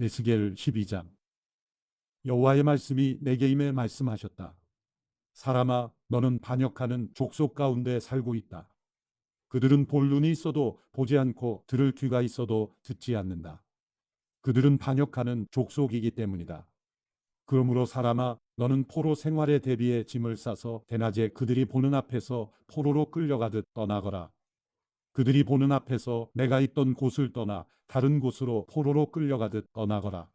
에스겔 12장. 여호와의 말씀이 내게 임해 말씀하셨다. 사람아, 너는 반역하는 족속 가운데 살고 있다. 그들은 볼 눈이 있어도 보지 않고 들을 귀가 있어도 듣지 않는다. 그들은 반역하는 족속이기 때문이다. 그러므로 사람아, 너는 포로 생활에 대비해 짐을 싸서 대낮에 그들이 보는 앞에서 포로로 끌려가듯 떠나거라. 그들이 보는 앞에서 내가 있던 곳을 떠나 다른 곳으로 포로로 끌려가듯 떠나거라.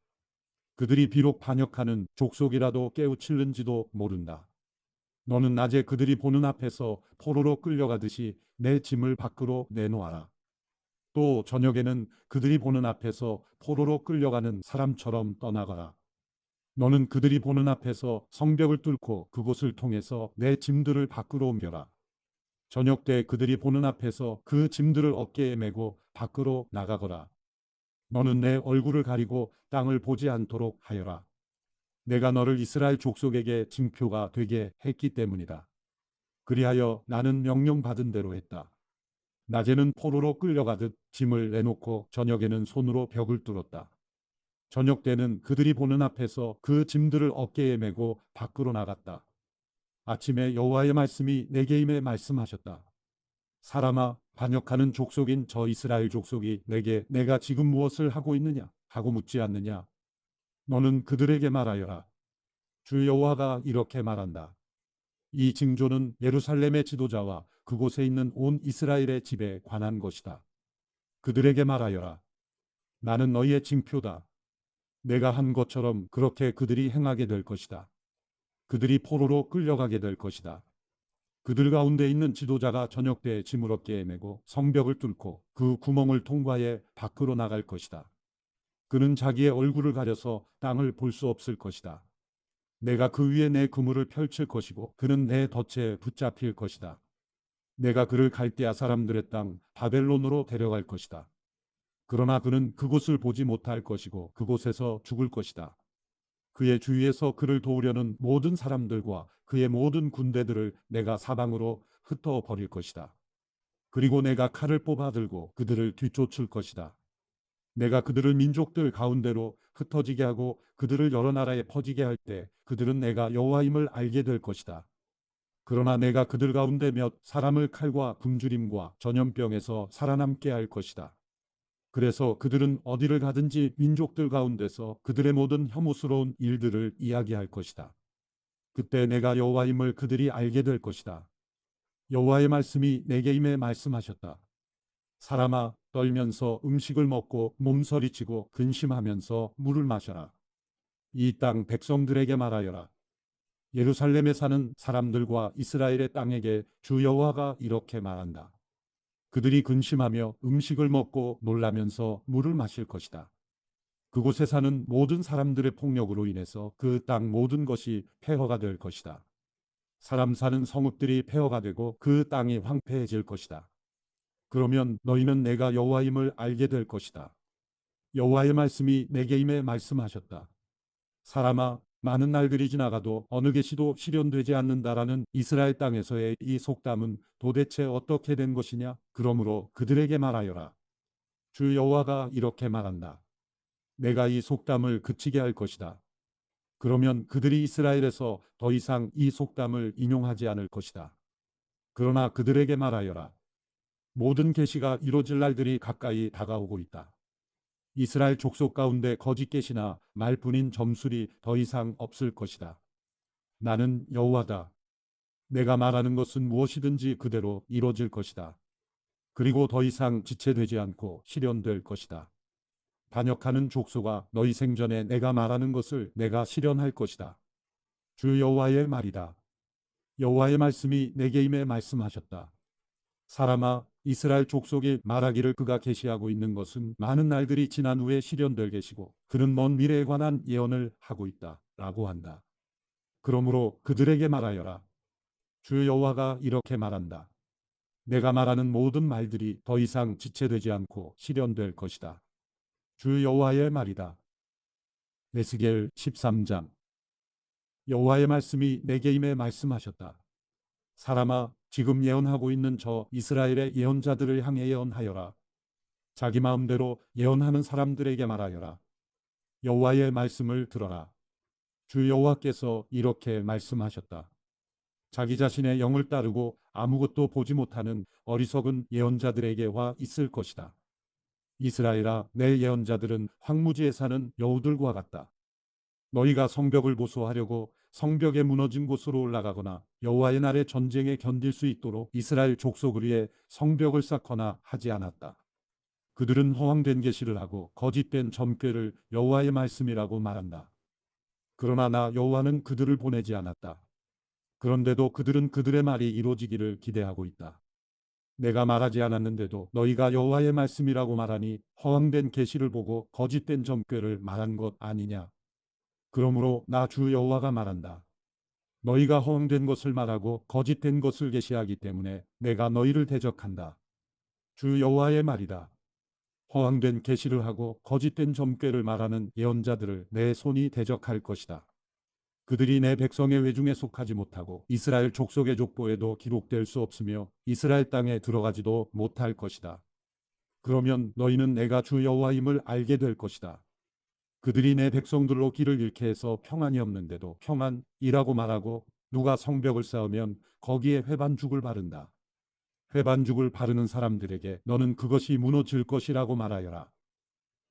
그들이 비록 반역하는 족속이라도 깨우칠는지도 모른다. 너는 낮에 그들이 보는 앞에서 포로로 끌려가듯이 내 짐을 밖으로 내놓아라. 또 저녁에는 그들이 보는 앞에서 포로로 끌려가는 사람처럼 떠나가라. 너는 그들이 보는 앞에서 성벽을 뚫고 그곳을 통해서 내 짐들을 밖으로 옮겨라. 저녁 때 그들이 보는 앞에서 그 짐들을 어깨에 메고 밖으로 나가거라. 너는 내 얼굴을 가리고 땅을 보지 않도록 하여라. 내가 너를 이스라엘 족속에게 징표가 되게 했기 때문이다. 그리하여 나는 명령받은 대로 했다. 낮에는 포로로 끌려가듯 짐을 내놓고 저녁에는 손으로 벽을 뚫었다. 저녁 때는 그들이 보는 앞에서 그 짐들을 어깨에 메고 밖으로 나갔다. 아침에 여호와의 말씀이 내게 임해 말씀하셨다. 사람아, 반역하는 족속인 저 이스라엘 족속이 내게 내가 지금 무엇을 하고 있느냐 하고 묻지 않느냐. 너는 그들에게 말하여라. 주 여호와가 이렇게 말한다. 이 징조는 예루살렘의 지도자와 그곳에 있는 온 이스라엘의 집에 관한 것이다. 그들에게 말하여라. 나는 너희의 징표다. 내가 한 것처럼 그렇게 그들이 행하게 될 것이다. 그들이 포로로 끌려가게 될 것이다. 그들 가운데 있는 지도자가 저녁 때 짐을 어깨에 메고 성벽을 뚫고 그 구멍을 통과해 밖으로 나갈 것이다. 그는 자기의 얼굴을 가려서 땅을 볼 수 없을 것이다. 내가 그 위에 내 그물을 펼칠 것이고 그는 내 덫에 붙잡힐 것이다. 내가 그를 갈대아 사람들의 땅 바벨론으로 데려갈 것이다. 그러나 그는 그곳을 보지 못할 것이고 그곳에서 죽을 것이다. 그의 주위에서 그를 도우려는 모든 사람들과 그의 모든 군대들을 내가 사방으로 흩어 버릴 것이다. 그리고 내가 칼을 뽑아 들고 그들을 뒤쫓을 것이다. 내가 그들을 민족들 가운데로 흩어지게 하고 그들을 여러 나라에 퍼지게 할 때 그들은 내가 여호와임을 알게 될 것이다. 그러나 내가 그들 가운데 몇 사람을 칼과 굶주림과 전염병에서 살아남게 할 것이다. 그래서 그들은 어디를 가든지 민족들 가운데서 그들의 모든 혐오스러운 일들을 이야기할 것이다. 그때 내가 여호와임을 그들이 알게 될 것이다. 여호와의 말씀이 내게 임해 말씀하셨다. 사람아, 떨면서 음식을 먹고 몸서리치고 근심하면서 물을 마셔라. 이 땅 백성들에게 말하여라. 예루살렘에 사는 사람들과 이스라엘의 땅에게 주 여호와가 이렇게 말한다. 그들이 근심하며 음식을 먹고 놀라면서 물을 마실 것이다. 그곳에 사는 모든 사람들의 폭력으로 인해서 그 땅 모든 것이 폐허가 될 것이다. 사람 사는 성읍들이 폐허가 되고 그 땅이 황폐해질 것이다. 그러면 너희는 내가 여호와임을 알게 될 것이다. 여호와의 말씀이 내게 임해 말씀하셨다. 사람아, 많은 날들이 지나가도 어느 계시도 실현되지 않는다라는 이스라엘 땅에서의 이 속담은 도대체 어떻게 된 것이냐? 그러므로 그들에게 말하여라. 주 여호와가 이렇게 말한다. 내가 이 속담을 그치게 할 것이다. 그러면 그들이 이스라엘에서 더 이상 이 속담을 인용하지 않을 것이다. 그러나 그들에게 말하여라. 모든 계시가 이루어질 날들이 가까이 다가오고 있다. 이스라엘 족속 가운데 거짓 계시나 말뿐인 점술이 더 이상 없을 것이다. 나는 여호와다. 내가 말하는 것은 무엇이든지 그대로 이루어질 것이다. 그리고 더 이상 지체되지 않고 실현될 것이다. 반역하는 족속아, 너희 생전에 내가 말하는 것을 내가 실현할 것이다. 주 여호와의 말이다. 여호와의 말씀이 내게 임해 말씀하셨다. 사람아, 이스라엘 족속이 말하기를 그가 계시하고 있는 것은 많은 날들이 지난 후에 실현될 계시고 그는 먼 미래에 관한 예언을 하고 있다 라고 한다. 그러므로 그들에게 말하여라. 주 여호와가 이렇게 말한다. 내가 말하는 모든 말들이 더 이상 지체되지 않고 실현될 것이다. 주 여호와의 말이다. 에스겔 13장. 여호와의 말씀이 내게 임해 말씀하셨다. 사람아, 지금 예언하고 있는 저 이스라엘의 예언자들을 향해 예언하여라. 자기 마음대로 예언하는 사람들에게 말하여라. 여호와의 말씀을 들어라. 주 여호와께서 이렇게 말씀하셨다. 자기 자신의 영을 따르고 아무것도 보지 못하는 어리석은 예언자들에게 화 있을 것이다. 이스라엘아, 내 예언자들은 황무지에 사는 여우들과 같다. 너희가 성벽을 보수하려고 성벽에 무너진 곳으로 올라가거나 여호와의 날의 전쟁에 견딜 수 있도록 이스라엘 족속을 위해 성벽을 쌓거나 하지 않았다. 그들은 허황된 계시를 하고 거짓된 점괘를 여호와의 말씀이라고 말한다. 그러나 나 여호와는 그들을 보내지 않았다. 그런데도 그들은 그들의 말이 이루어지기를 기대하고 있다. 내가 말하지 않았는데도 너희가 여호와의 말씀이라고 말하니 허황된 계시를 보고 거짓된 점괘를 말한 것 아니냐. 그러므로 나 주 여호와가 말한다. 너희가 허황된 것을 말하고 거짓된 것을 계시하기 때문에 내가 너희를 대적한다. 주 여호와의 말이다. 허황된 계시를 하고 거짓된 점괘를 말하는 예언자들을 내 손이 대적할 것이다. 그들이 내 백성의 외중에 속하지 못하고 이스라엘 족속의 족보에도 기록될 수 없으며 이스라엘 땅에 들어가지도 못할 것이다. 그러면 너희는 내가 주 여호와임을 알게 될 것이다. 그들이 내 백성들로 길을 잃게 해서 평안이 없는데도 평안이라고 말하고 누가 성벽을 쌓으면 거기에 회반죽을 바른다. 회반죽을 바르는 사람들에게 너는 그것이 무너질 것이라고 말하여라.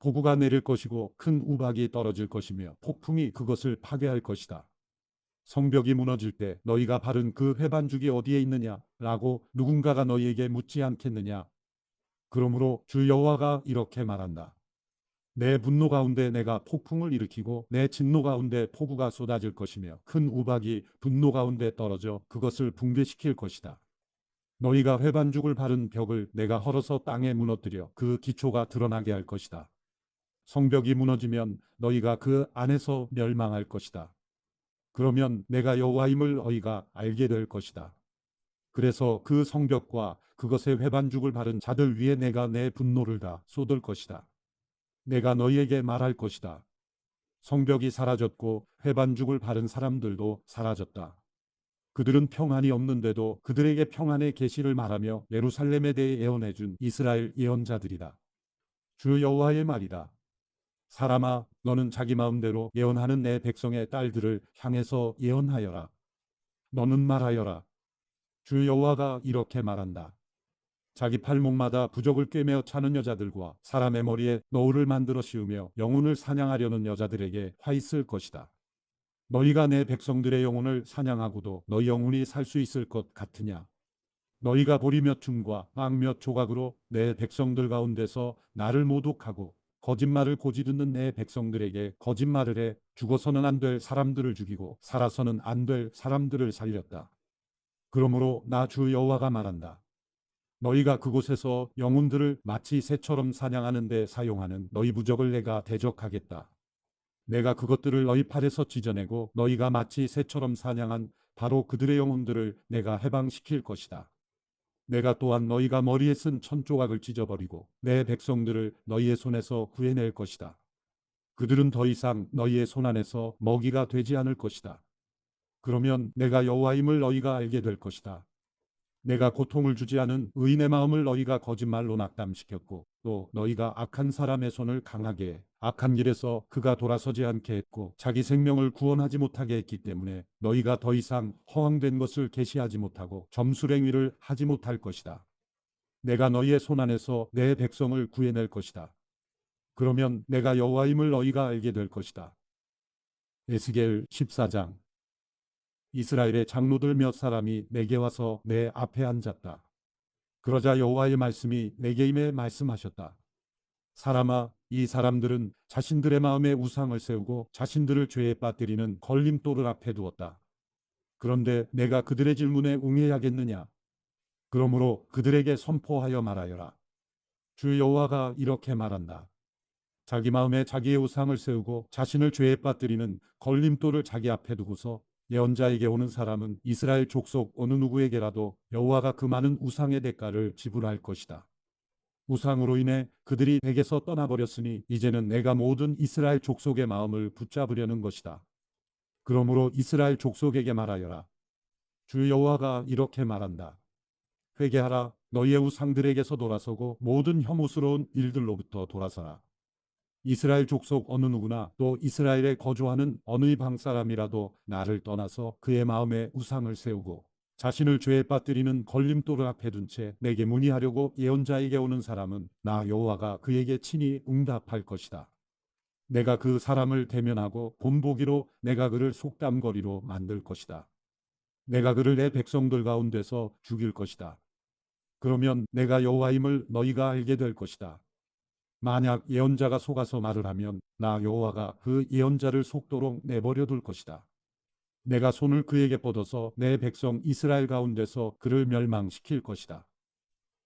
폭우가 내릴 것이고 큰 우박이 떨어질 것이며 폭풍이 그것을 파괴할 것이다. 성벽이 무너질 때 너희가 바른 그 회반죽이 어디에 있느냐? 라고 누군가가 너희에게 묻지 않겠느냐? 그러므로 주 여호와가 이렇게 말한다. 내 분노 가운데 내가 폭풍을 일으키고 내 진노 가운데 폭우가 쏟아질 것이며 큰 우박이 분노 가운데 떨어져 그것을 붕괴시킬 것이다. 너희가 회반죽을 바른 벽을 내가 헐어서 땅에 무너뜨려 그 기초가 드러나게 할 것이다. 성벽이 무너지면 너희가 그 안에서 멸망할 것이다. 그러면 내가 여호와임을 너희가 알게 될 것이다. 그래서 그 성벽과 그것의 회반죽을 바른 자들 위에 내가 내 분노를 다 쏟을 것이다. 내가 너희에게 말할 것이다. 성벽이 사라졌고 회반죽을 바른 사람들도 사라졌다. 그들은 평안이 없는데도 그들에게 평안의 계시를 말하며 예루살렘에 대해 예언해준 이스라엘 예언자들이다. 주 여호와의 말이다. 사람아, 너는 자기 마음대로 예언하는 내 백성의 딸들을 향해서 예언하여라. 너는 말하여라. 주 여호와가 이렇게 말한다. 자기 팔목마다 부적을 꿰매어 차는 여자들과 사람의 머리에 노울을 만들어 씌우며 영혼을 사냥하려는 여자들에게 화 있을 것이다. 너희가 내 백성들의 영혼을 사냥하고도 너희 영혼이 살 수 있을 것 같으냐? 너희가 보리 몇 줌과 빵 몇 조각으로 내 백성들 가운데서 나를 모독하고 거짓말을 고지 듣는 내 백성들에게 거짓말을 해 죽어서는 안 될 사람들을 죽이고 살아서는 안 될 사람들을 살렸다. 그러므로 나 주 여호와가 말한다. 너희가 그곳에서 영혼들을 마치 새처럼 사냥하는 데 사용하는 너희 부적을 내가 대적하겠다. 내가 그것들을 너희 팔에서 찢어내고 너희가 마치 새처럼 사냥한 바로 그들의 영혼들을 내가 해방시킬 것이다. 내가 또한 너희가 머리에 쓴 천조각을 찢어버리고 내 백성들을 너희의 손에서 구해낼 것이다. 그들은 더 이상 너희의 손 안에서 먹이가 되지 않을 것이다. 그러면 내가 여호와임을 너희가 알게 될 것이다. 내가 고통을 주지 않은 의인의 마음을 너희가 거짓말로 낙담시켰고 또 너희가 악한 사람의 손을 강하게 해 악한 길에서 그가 돌아서지 않게 했고 자기 생명을 구원하지 못하게 했기 때문에 너희가 더 이상 허황된 것을 계시하지 못하고 점술행위를 하지 못할 것이다. 내가 너희의 손 안에서 내 백성을 구해낼 것이다. 그러면 내가 여호와임을 너희가 알게 될 것이다. 에스겔 14장. 이스라엘의 장로들 몇 사람이 내게 와서 내 앞에 앉았다. 그러자 여호와의 말씀이 내게 임해 말씀하셨다. 사람아, 이 사람들은 자신들의 마음에 우상을 세우고 자신들을 죄에 빠뜨리는 걸림돌을 앞에 두었다. 그런데 내가 그들의 질문에 응해야겠느냐? 그러므로 그들에게 선포하여 말하여라. 주 여호와가 이렇게 말한다. 자기 마음에 자기의 우상을 세우고 자신을 죄에 빠뜨리는 걸림돌을 자기 앞에 두고서 예언자에게 오는 사람은 이스라엘 족속 어느 누구에게라도 여호와가 그 많은 우상의 대가를 지불할 것이다. 우상으로 인해 그들이 내게서 떠나버렸으니 이제는 내가 모든 이스라엘 족속의 마음을 붙잡으려는 것이다. 그러므로 이스라엘 족속에게 말하여라. 주 여호와가 이렇게 말한다. 회개하라. 너희의 우상들에게서 돌아서고 모든 혐오스러운 일들로부터 돌아서라. 이스라엘 족속 어느 누구나 또 이스라엘에 거주하는 어느 이방 사람이라도 나를 떠나서 그의 마음에 우상을 세우고 자신을 죄에 빠뜨리는 걸림돌을 앞에 둔 채 내게 문의하려고 예언자에게 오는 사람은 나 여호와가 그에게 친히 응답할 것이다. 내가 그 사람을 대면하고 본보기로 내가 그를 속담거리로 만들 것이다. 내가 그를 내 백성들 가운데서 죽일 것이다. 그러면 내가 여호와임을 너희가 알게 될 것이다. 만약 예언자가 속아서 말을 하면 나 여호와가 그 예언자를 속도록 내버려 둘 것이다. 내가 손을 그에게 뻗어서 내 백성 이스라엘 가운데서 그를 멸망시킬 것이다.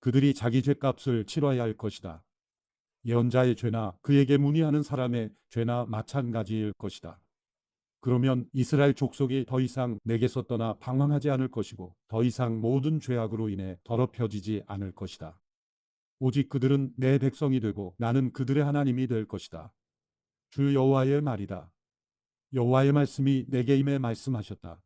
그들이 자기 죄값을 치러야 할 것이다. 예언자의 죄나 그에게 문의하는 사람의 죄나 마찬가지일 것이다. 그러면 이스라엘 족속이 더 이상 내게서 떠나 방황하지 않을 것이고 더 이상 모든 죄악으로 인해 더럽혀지지 않을 것이다. 오직 그들은 내 백성이 되고 나는 그들의 하나님이 될 것이다. 주 여호와의 말이다. 여호와의 말씀이 내게 임해 말씀하셨다.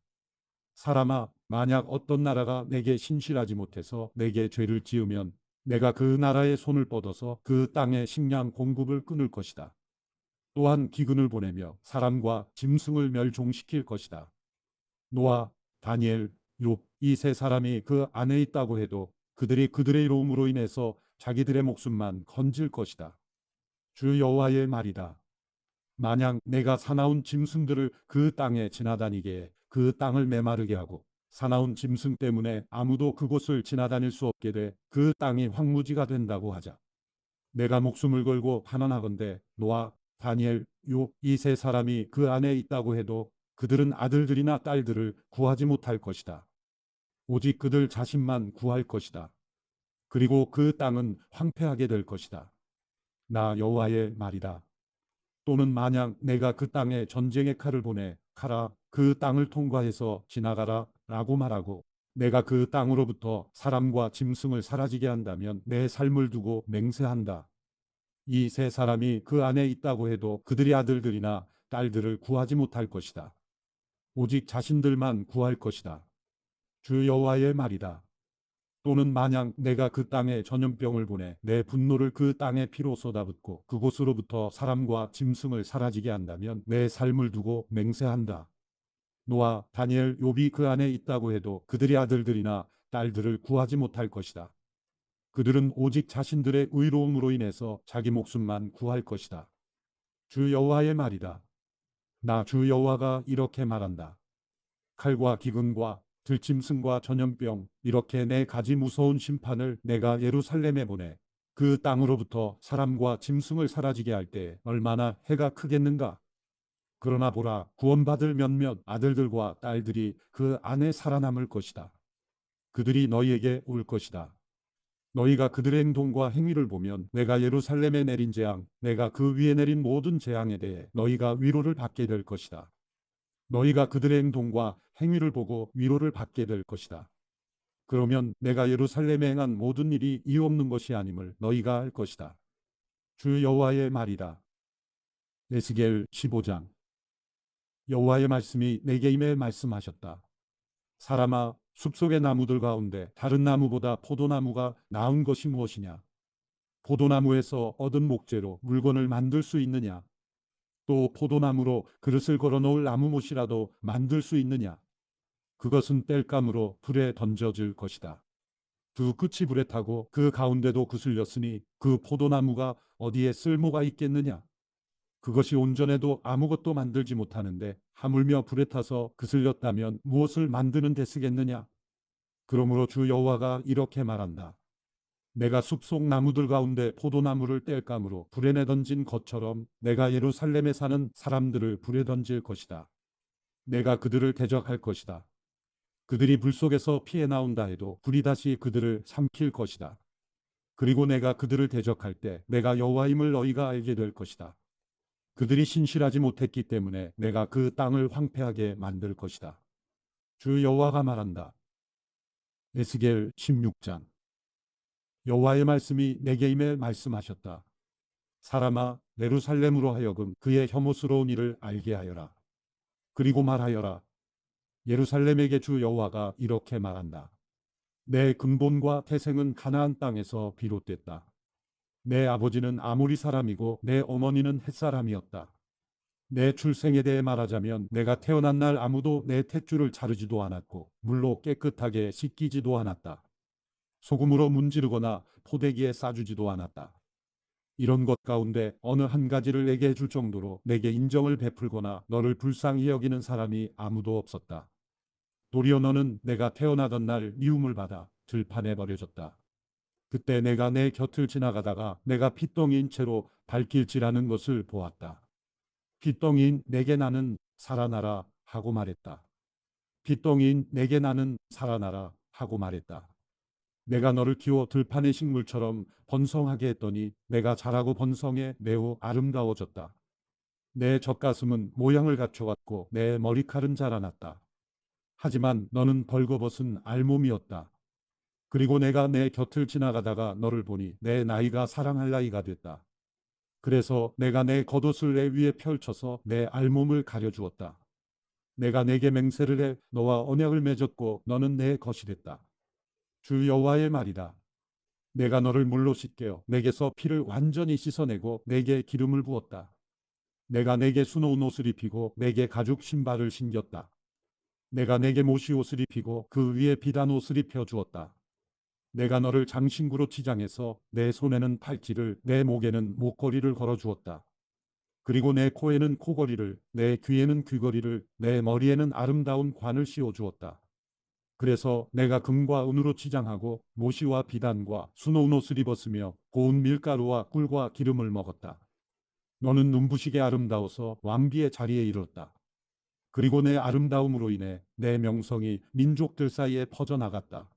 사람아, 만약 어떤 나라가 내게 신실하지 못해서 내게 죄를 지으면 내가 그 나라의 손을 뻗어서 그 땅의 식량 공급을 끊을 것이다. 또한 기근을 보내며 사람과 짐승을 멸종시킬 것이다. 노아, 다니엘, 욥 이 세 사람이 그 안에 있다고 해도 그들이 그들의 이로움으로 인해서 자기들의 목숨만 건질 것이다. 주 여호와의 말이다. 만약 내가 사나운 짐승들을 그 땅에 지나다니게 해 그 땅을 메마르게 하고 사나운 짐승 때문에 아무도 그곳을 지나다닐 수 없게 돼 그 땅이 황무지가 된다고 하자. 내가 목숨을 걸고 환원하건대 노아, 다니엘, 욥 이 세 사람이 그 안에 있다고 해도 그들은 아들들이나 딸들을 구하지 못할 것이다. 오직 그들 자신만 구할 것이다. 그리고 그 땅은 황폐하게 될 것이다. 나 여호와의 말이다. 또는 만약 내가 그 땅에 전쟁의 칼을 보내 가라 그 땅을 통과해서 지나가라 라고 말하고 내가 그 땅으로부터 사람과 짐승을 사라지게 한다면 내 삶을 두고 맹세한다. 이 세 사람이 그 안에 있다고 해도 그들의 아들들이나 딸들을 구하지 못할 것이다. 오직 자신들만 구할 것이다. 주 여호와의 말이다. 또는 만약 내가 그 땅에 전염병을 보내 내 분노를 그 땅에 피로 쏟아붓고 그곳으로부터 사람과 짐승을 사라지게 한다면 내 삶을 두고 맹세한다. 노아, 다니엘, 욥이 그 안에 있다고 해도 그들의 아들들이나 딸들을 구하지 못할 것이다. 그들은 오직 자신들의 의로움으로 인해서 자기 목숨만 구할 것이다. 주 여호와의 말이다. 나 주 여호와가 이렇게 말한다. 칼과 기근과 들짐승과 전염병 이렇게 네 가지 무서운 심판을 내가 예루살렘에 보내 그 땅으로부터 사람과 짐승을 사라지게 할 때 얼마나 해가 크겠는가. 그러나 보라 구원받을 몇몇 아들들과 딸들이 그 안에 살아남을 것이다. 그들이 너희에게 올 것이다. 너희가 그들의 행동과 행위를 보면 내가 예루살렘에 내린 재앙, 내가 그 위에 내린 모든 재앙에 대해 너희가 위로를 받게 될 것이다. 너희가 그들의 행동과 행위를 보고 위로를 받게 될 것이다. 그러면 내가 예루살렘에 행한 모든 일이 이유 없는 것이 아님을 너희가 알 것이다. 주 여호와의 말이다. 에스겔 15장. 여호와의 말씀이 내게 임해 말씀하셨다. 사람아, 숲속의 나무들 가운데 다른 나무보다 포도나무가 나은 것이 무엇이냐? 포도나무에서 얻은 목재로 물건을 만들 수 있느냐? 또 포도나무로 그릇을 걸어놓을 나무못이라도 만들 수 있느냐? 그것은 땔감으로 불에 던져질 것이다. 두 끝이 불에 타고 그 가운데도 구슬렸으니 그 포도나무가 어디에 쓸모가 있겠느냐? 그것이 온전해도 아무것도 만들지 못하는데 하물며 불에 타서 그슬렸다면 무엇을 만드는 데 쓰겠느냐? 그러므로 주 여호와가 이렇게 말한다. 내가 숲속 나무들 가운데 포도나무를 땔감으로 불에 내던진 것처럼 내가 예루살렘에 사는 사람들을 불에 던질 것이다. 내가 그들을 대적할 것이다. 그들이 불 속에서 피해 나온다 해도 불이 다시 그들을 삼킬 것이다. 그리고 내가 그들을 대적할 때 내가 여호와임을 너희가 알게 될 것이다. 그들이 신실하지 못했기 때문에 내가 그 땅을 황폐하게 만들 것이다. 주 여호와가 말한다. 에스겔 16장. 여호와의 말씀이 내게 임해 말씀하셨다. 사람아, 예루살렘으로 하여금 그의 혐오스러운 일을 알게 하여라. 그리고 말하여라. 예루살렘에게 주 여호와가 이렇게 말한다. 내 근본과 태생은 가나안 땅에서 비롯됐다. 내 아버지는 아모리 사람이고 내 어머니는 헷 사람이었다. 내 출생에 대해 말하자면 내가 태어난 날 아무도 내 탯줄을 자르지도 않았고 물로 깨끗하게 씻기지도 않았다. 소금으로 문지르거나 포대기에 싸주지도 않았다. 이런 것 가운데 어느 한 가지를 내게 해줄 정도로 내게 인정을 베풀거나 너를 불쌍히 여기는 사람이 아무도 없었다. 도리어 너는 내가 태어나던 날 미움을 받아 들판에 버려졌다. 그때 내가 내 곁을 지나가다가 내가 핏덩이인 채로 발길질하는 것을 보았다. 핏덩이인 내게 나는 살아나라 하고 말했다. 핏덩이인 내게 나는 살아나라 하고 말했다. 내가 너를 키워 들판의 식물처럼 번성하게 했더니 내가 자라고 번성해 매우 아름다워졌다. 내 젖가슴은 모양을 갖춰왔고 내 머리칼은 자라났다. 하지만 너는 벌거벗은 알몸이었다. 그리고 내가 내 곁을 지나가다가 너를 보니 내 나이가 사랑할 나이가 됐다. 그래서 내가 내 겉옷을 내 위에 펼쳐서 내 알몸을 가려주었다. 내가 내게 맹세를 해 너와 언약을 맺었고 너는 내 것이 됐다. 주 여호와의 말이다. 내가 너를 물로 씻겨 내게서 피를 완전히 씻어내고 내게 기름을 부었다. 내가 내게 수놓은 옷을 입히고 내게 가죽 신발을 신겼다. 내가 내게 모시 옷을 입히고 그 위에 비단 옷을 입혀 주었다. 내가 너를 장신구로 치장해서 내 손에는 팔찌를 내 목에는 목걸이를 걸어 주었다. 그리고 내 코에는 코걸이를 내 귀에는 귀걸이를 내 머리에는 아름다운 관을 씌워 주었다. 그래서 내가 금과 은으로 치장하고 모시와 비단과 수놓은 옷을 입었으며 고운 밀가루와 꿀과 기름을 먹었다. 너는 눈부시게 아름다워서 왕비의 자리에 이르렀다. 그리고 내 아름다움으로 인해 내 명성이 민족들 사이에 퍼져나갔다.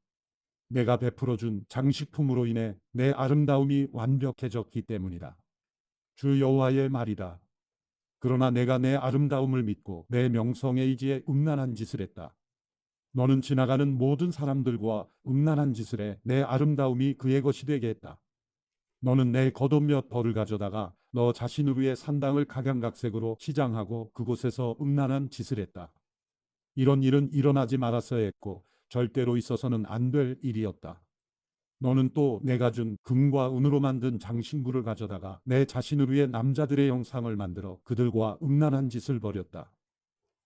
내가 베풀어준 장식품으로 인해 내 아름다움이 완벽해졌기 때문이다. 주 여호와의 말이다. 그러나 내가 내 아름다움을 믿고 내 명성에 의지해 음란한 짓을 했다. 너는 지나가는 모든 사람들과 음란한 짓을 해 내 아름다움이 그의 것이 되게 했다. 너는 내 겉옷 몇 벌을 가져다가 너 자신을 위해 산당을 각양각색으로 치장하고 그곳에서 음란한 짓을 했다. 이런 일은 일어나지 말았어야 했고 절대로 있어서는 안 될 일이었다. 너는 또 내가 준 금과 은으로 만든 장신구를 가져다가 내 자신을 위해 남자들의 형상을 만들어 그들과 음란한 짓을 벌였다.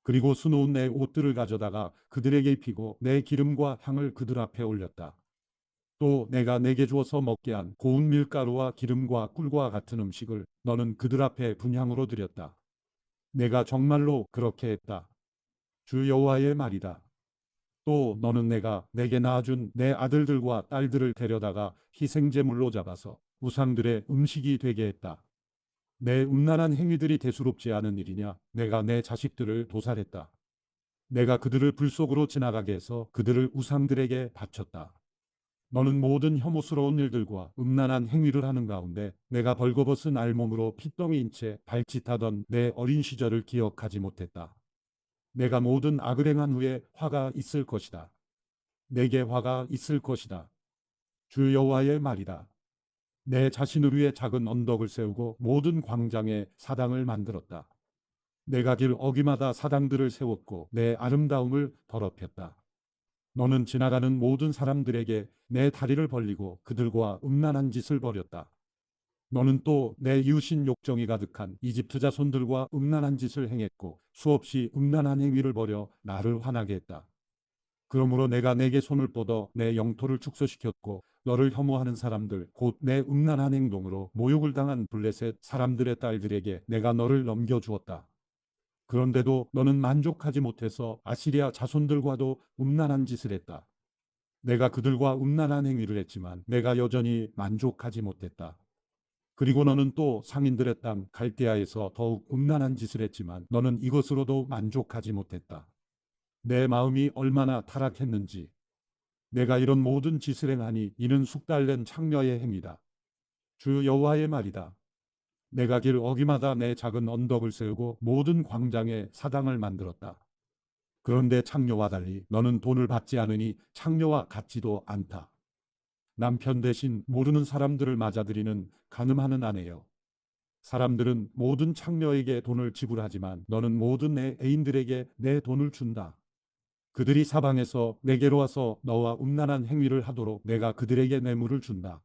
그리고 수놓은 내 옷들을 가져다가 그들에게 입히고 내 기름과 향을 그들 앞에 올렸다. 또 내가 내게 주어서 먹게 한 고운 밀가루와 기름과 꿀과 같은 음식을 너는 그들 앞에 분향으로 드렸다. 내가 정말로 그렇게 했다. 주 여호와의 말이다. 또 너는 내가 내게 낳아준 내 아들들과 딸들을 데려다가 희생제물로 잡아서 우상들의 음식이 되게 했다. 내 음란한 행위들이 대수롭지 않은 일이냐? 내가 내 자식들을 도살했다. 내가 그들을 불 속으로 지나가게 해서 그들을 우상들에게 바쳤다. 너는 모든 혐오스러운 일들과 음란한 행위를 하는 가운데 내가 벌거벗은 알몸으로 핏덩이인 채 발짓하던 내 어린 시절을 기억하지 못했다. 내가 모든 악을 행한 후에 화가 있을 것이다. 내게 화가 있을 것이다. 주 여호와의 말이다. 내 자신을 위해 작은 언덕을 세우고 모든 광장에 사당을 만들었다. 내가 길 어귀마다 사당들을 세웠고 내 아름다움을 더럽혔다. 너는 지나가는 모든 사람들에게 내 다리를 벌리고 그들과 음란한 짓을 벌였다. 너는 또 내 이웃인 욕정이 가득한 이집트 자손들과 음란한 짓을 행했고 수없이 음란한 행위를 벌여 나를 화나게 했다. 그러므로 내가 내게 손을 뻗어 내 영토를 축소시켰고 너를 혐오하는 사람들 곧 내 음란한 행동으로 모욕을 당한 블레셋 사람들의 딸들에게 내가 너를 넘겨주었다. 그런데도 너는 만족하지 못해서 아시리아 자손들과도 음란한 짓을 했다. 내가 그들과 음란한 행위를 했지만 내가 여전히 만족하지 못했다. 그리고 너는 또 상인들의 땅 갈대아에서 더욱 음란한 짓을 했지만 너는 이것으로도 만족하지 못했다. 내 마음이 얼마나 타락했는지. 내가 이런 모든 짓을 행하니 이는 숙달된 창녀의 행위다. 주 여호와의 말이다. 내가 길 어귀마다 내 작은 언덕을 세우고 모든 광장에 사당을 만들었다. 그런데 창녀와 달리 너는 돈을 받지 않으니 창녀와 같지도 않다. 남편 대신 모르는 사람들을 맞아들이는 간음하는 아내여. 사람들은 모든 창녀에게 돈을 지불하지만 너는 모든 내 애인들에게 내 돈을 준다. 그들이 사방에서 내게로 와서 너와 음란한 행위를 하도록 내가 그들에게 뇌물을 준다.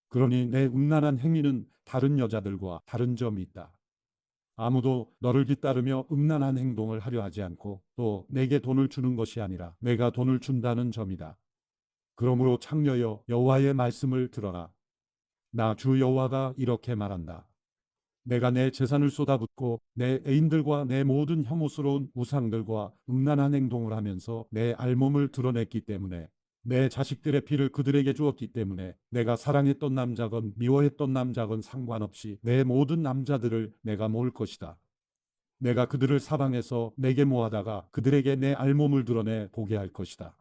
그러니 내 음란한 행위는 다른 여자들과 다른 점이 있다. 아무도 너를 뒤따르며 음란한 행동을 하려 하지 않고 또 내게 돈을 주는 것이 아니라 내가 돈을 준다는 점이다. 그러므로 창녀여 여호와의 말씀을 들어라. 나 주 여호와가 이렇게 말한다. 내가 내 재산을 쏟아붓고 내 애인들과 내 모든 혐오스러운 우상들과 음란한 행동을 하면서 내 알몸을 드러냈기 때문에 내 자식들의 피를 그들에게 주었기 때문에 내가 사랑했던 남자건 미워했던 남자건 상관없이 내 모든 남자들을 내가 모을 것이다. 내가 그들을 사방에서 내게 모아다가 그들에게 내 알몸을 드러내 보게 할 것이다.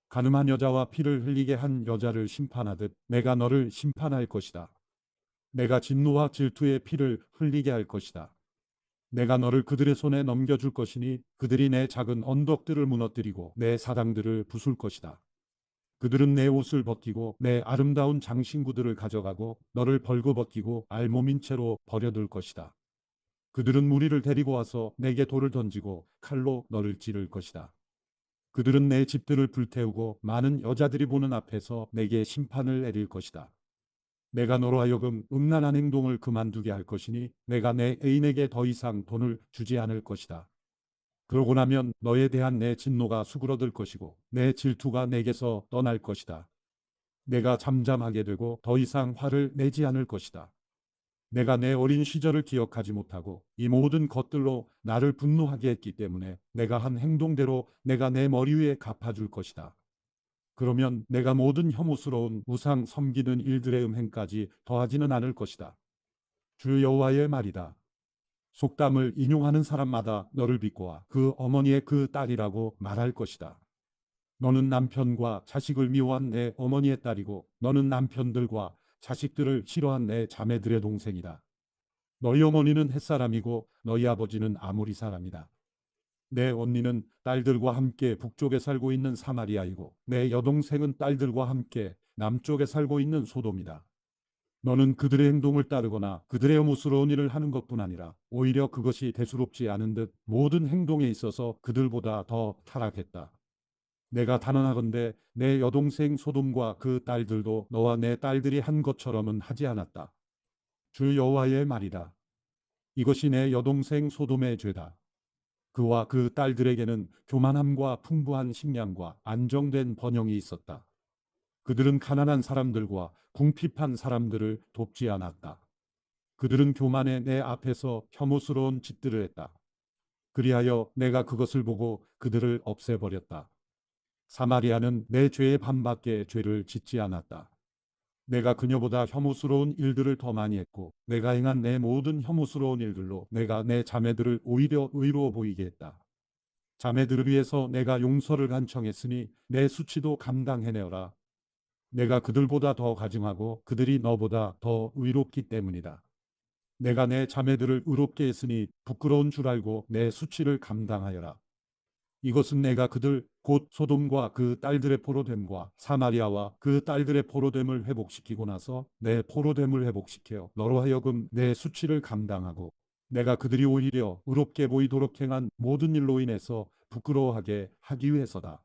가늠한 여자와 피를 흘리게 한 여자를 심판하듯 내가 너를 심판할 것이다. 내가 진노와 질투의 피를 흘리게 할 것이다. 내가 너를 그들의 손에 넘겨줄 것이니 그들이 내 작은 언덕들을 무너뜨리고 내 사당들을 부술 것이다. 그들은 내 옷을 벗기고 내 아름다운 장신구들을 가져가고 너를 벌거벗기고 알몸인 채로 버려둘 것이다. 그들은 무리를 데리고 와서 내게 돌을 던지고 칼로 너를 찌를 것이다. 그들은 내 집들을 불태우고 많은 여자들이 보는 앞에서 내게 심판을 내릴 것이다. 내가 너로 하여금 음란한 행동을 그만두게 할 것이니 내가 내 애인에게 더 이상 돈을 주지 않을 것이다. 그러고 나면 너에 대한 내 진노가 수그러들 것이고 내 질투가 내게서 떠날 것이다. 내가 잠잠하게 되고 더 이상 화를 내지 않을 것이다. 내가 내 어린 시절을 기억하지 못하고 이 모든 것들로 나를 분노하게 했기 때문에 내가 한 행동대로 내가 내 머리 위에 갚아줄 것이다. 그러면 내가 모든 혐오스러운 우상 섬기는 일들의 음행까지 더하지는 않을 것이다. 주 여호와의 말이다. 속담을 인용하는 사람마다 너를 비꼬아 그 어머니의 그 딸이라고 말할 것이다. 너는 남편과 자식을 미워한 내 어머니의 딸이고 너는 남편들과 자식들을 싫어한 내 자매들의 동생이다. 너희 어머니는 햇사람이고 너희 아버지는 아모리 사람이다. 내 언니는 딸들과 함께 북쪽에 살고 있는 사마리아이고 내 여동생은 딸들과 함께 남쪽에 살고 있는 소돔이다. 너는 그들의 행동을 따르거나 그들의 혐오스러운 일을 하는 것뿐 아니라 오히려 그것이 대수롭지 않은 듯 모든 행동에 있어서 그들보다 더 타락했다. 내가 단언하건대 내 여동생 소돔과 그 딸들도 너와 내 딸들이 한 것처럼은 하지 않았다. 주 여호와의 말이다. 이것이 내 여동생 소돔의 죄다. 그와 그 딸들에게는 교만함과 풍부한 식량과 안정된 번영이 있었다. 그들은 가난한 사람들과 궁핍한 사람들을 돕지 않았다. 그들은 교만해 내 앞에서 혐오스러운 짓들을 했다. 그리하여 내가 그것을 보고 그들을 없애버렸다. 사마리아는 내 죄의 반밖에 죄를 짓지 않았다. 내가 그녀보다 혐오스러운 일들을 더 많이 했고 내가 행한 내 모든 혐오스러운 일들로 내가 내 자매들을 오히려 의로워 보이게 했다. 자매들을 위해서 내가 용서를 간청했으니 내 수치도 감당해내어라. 내가 그들보다 더 가증하고 그들이 너보다 더 의롭기 때문이다. 내가 내 자매들을 의롭게 했으니 부끄러운 줄 알고 내 수치를 감당하여라. 이것은 내가 그들 곧 소돔과 그 딸들의 포로됨과 사마리아와 그 딸들의 포로됨을 회복시키고 나서 내 포로됨을 회복시켜 너로 하여금 내 수치를 감당하고 내가 그들이 오히려 의롭게 보이도록 행한 모든 일로 인해서 부끄러워하게 하기 위해서다.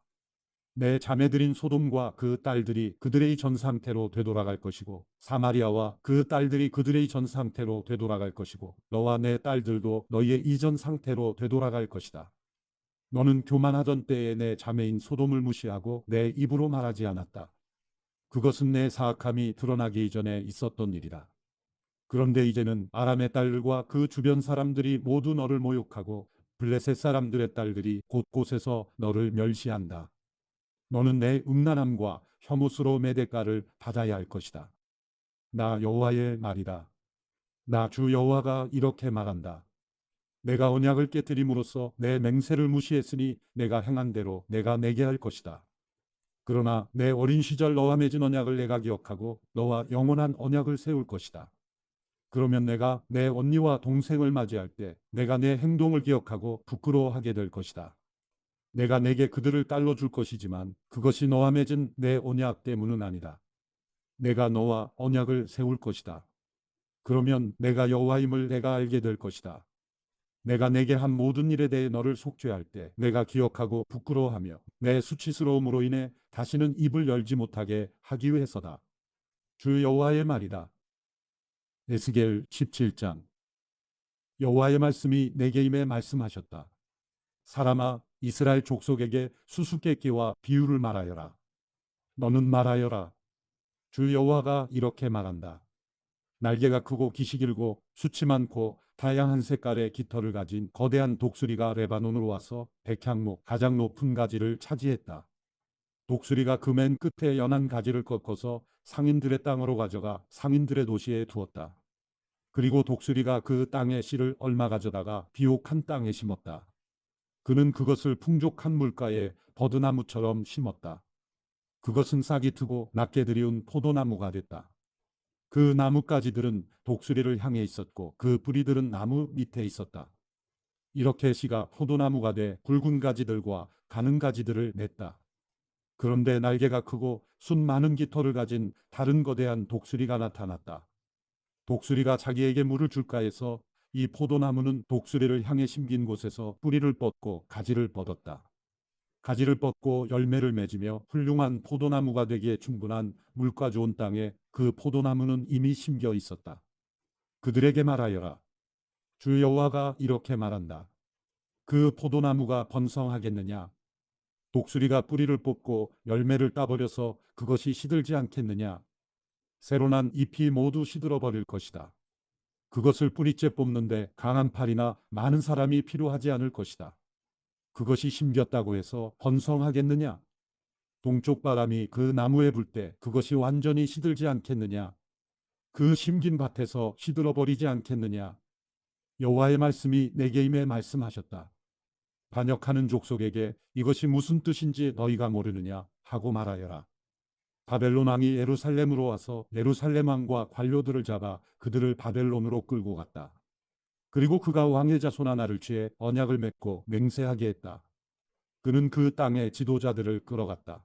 내 자매들인 소돔과 그 딸들이 그들의 전 상태로 되돌아갈 것이고 사마리아와 그 딸들이 그들의 전 상태로 되돌아갈 것이고 너와 내 딸들도 너희의 이전 상태로 되돌아갈 것이다. 너는 교만하던 때에 내 자매인 소돔을 무시하고 내 입으로 말하지 않았다. 그것은 내 사악함이 드러나기 이전에 있었던 일이다. 그런데 이제는 아람의 딸들과 그 주변 사람들이 모두 너를 모욕하고 블레셋 사람들의 딸들이 곳곳에서 너를 멸시한다. 너는 내 음란함과 혐오스러움의 대가를 받아야 할 것이다. 나 여호와의 말이다. 나 주 여호와가 이렇게 말한다. 내가 언약을 깨뜨림으로써 내 맹세를 무시했으니 내가 행한 대로 내가 내게 할 것이다. 그러나 내 어린 시절 너와 맺은 언약을 내가 기억하고 너와 영원한 언약을 세울 것이다. 그러면 내가 내 언니와 동생을 맞이할 때 내가 내 행동을 기억하고 부끄러워하게 될 것이다. 내가 내게 그들을 딸로 줄 것이지만 그것이 너와 맺은 내 언약 때문은 아니다. 내가 너와 언약을 세울 것이다. 그러면 내가 여호와임을 내가 알게 될 것이다. 내가 내게 한 모든 일에 대해 너를 속죄할 때 내가 기억하고 부끄러워하며 내 수치스러움으로 인해 다시는 입을 열지 못하게 하기 위해서다. 주 여호와의 말이다. 에스겔 17장. 여호와의 말씀이 내게 임해 말씀하셨다. 사람아, 이스라엘 족속에게 수수께끼와 비유를 말하여라. 너는 말하여라. 주 여호와가 이렇게 말한다. 날개가 크고 깃이 길고 수치 많고 다양한 색깔의 깃털을 가진 거대한 독수리가 레바논으로 와서 백향목 가장 높은 가지를 차지했다. 독수리가 그 맨 끝에 연한 가지를 꺾어서 상인들의 땅으로 가져가 상인들의 도시에 두었다. 그리고 독수리가 그 땅의 씨를 얼마 가져다가 비옥한 땅에 심었다. 그는 그것을 풍족한 물가에 버드나무처럼 심었다. 그것은 싹이 트고 낮게 들이운 포도나무가 됐다. 그 나뭇가지들은 독수리를 향해 있었고 그 뿌리들은 나무 밑에 있었다. 이렇게 씨가 포도나무가 돼 굵은 가지들과 가는 가지들을 냈다. 그런데 날개가 크고 순 많은 깃털을 가진 다른 거대한 독수리가 나타났다. 독수리가 자기에게 물을 줄까 해서 이 포도나무는 독수리를 향해 심긴 곳에서 뿌리를 뻗고 가지를 뻗었다. 가지를 뻗고 열매를 맺으며 훌륭한 포도나무가 되기에 충분한 물과 좋은 땅에 그 포도나무는 이미 심겨 있었다. 그들에게 말하여라. 주 여호와가 이렇게 말한다. 그 포도나무가 번성하겠느냐? 독수리가 뿌리를 뽑고 열매를 따버려서 그것이 시들지 않겠느냐? 새로 난 잎이 모두 시들어 버릴 것이다. 그것을 뿌리째 뽑는데 강한 팔이나 많은 사람이 필요하지 않을 것이다. 그것이 심겼다고 해서 번성하겠느냐? 동쪽 바람이 그 나무에 불 때 그것이 완전히 시들지 않겠느냐? 그 심긴 밭에서 시들어 버리지 않겠느냐? 여호와의 말씀이 내게 임해 말씀하셨다. 반역하는 족속에게 이것이 무슨 뜻인지 너희가 모르느냐 하고 말하여라. 바벨론 왕이 예루살렘으로 와서 예루살렘 왕과 관료들을 잡아 그들을 바벨론으로 끌고 갔다. 그리고 그가 왕의 자손 하나를 취해 언약을 맺고 맹세하게 했다. 그는 그 땅의 지도자들을 끌어갔다.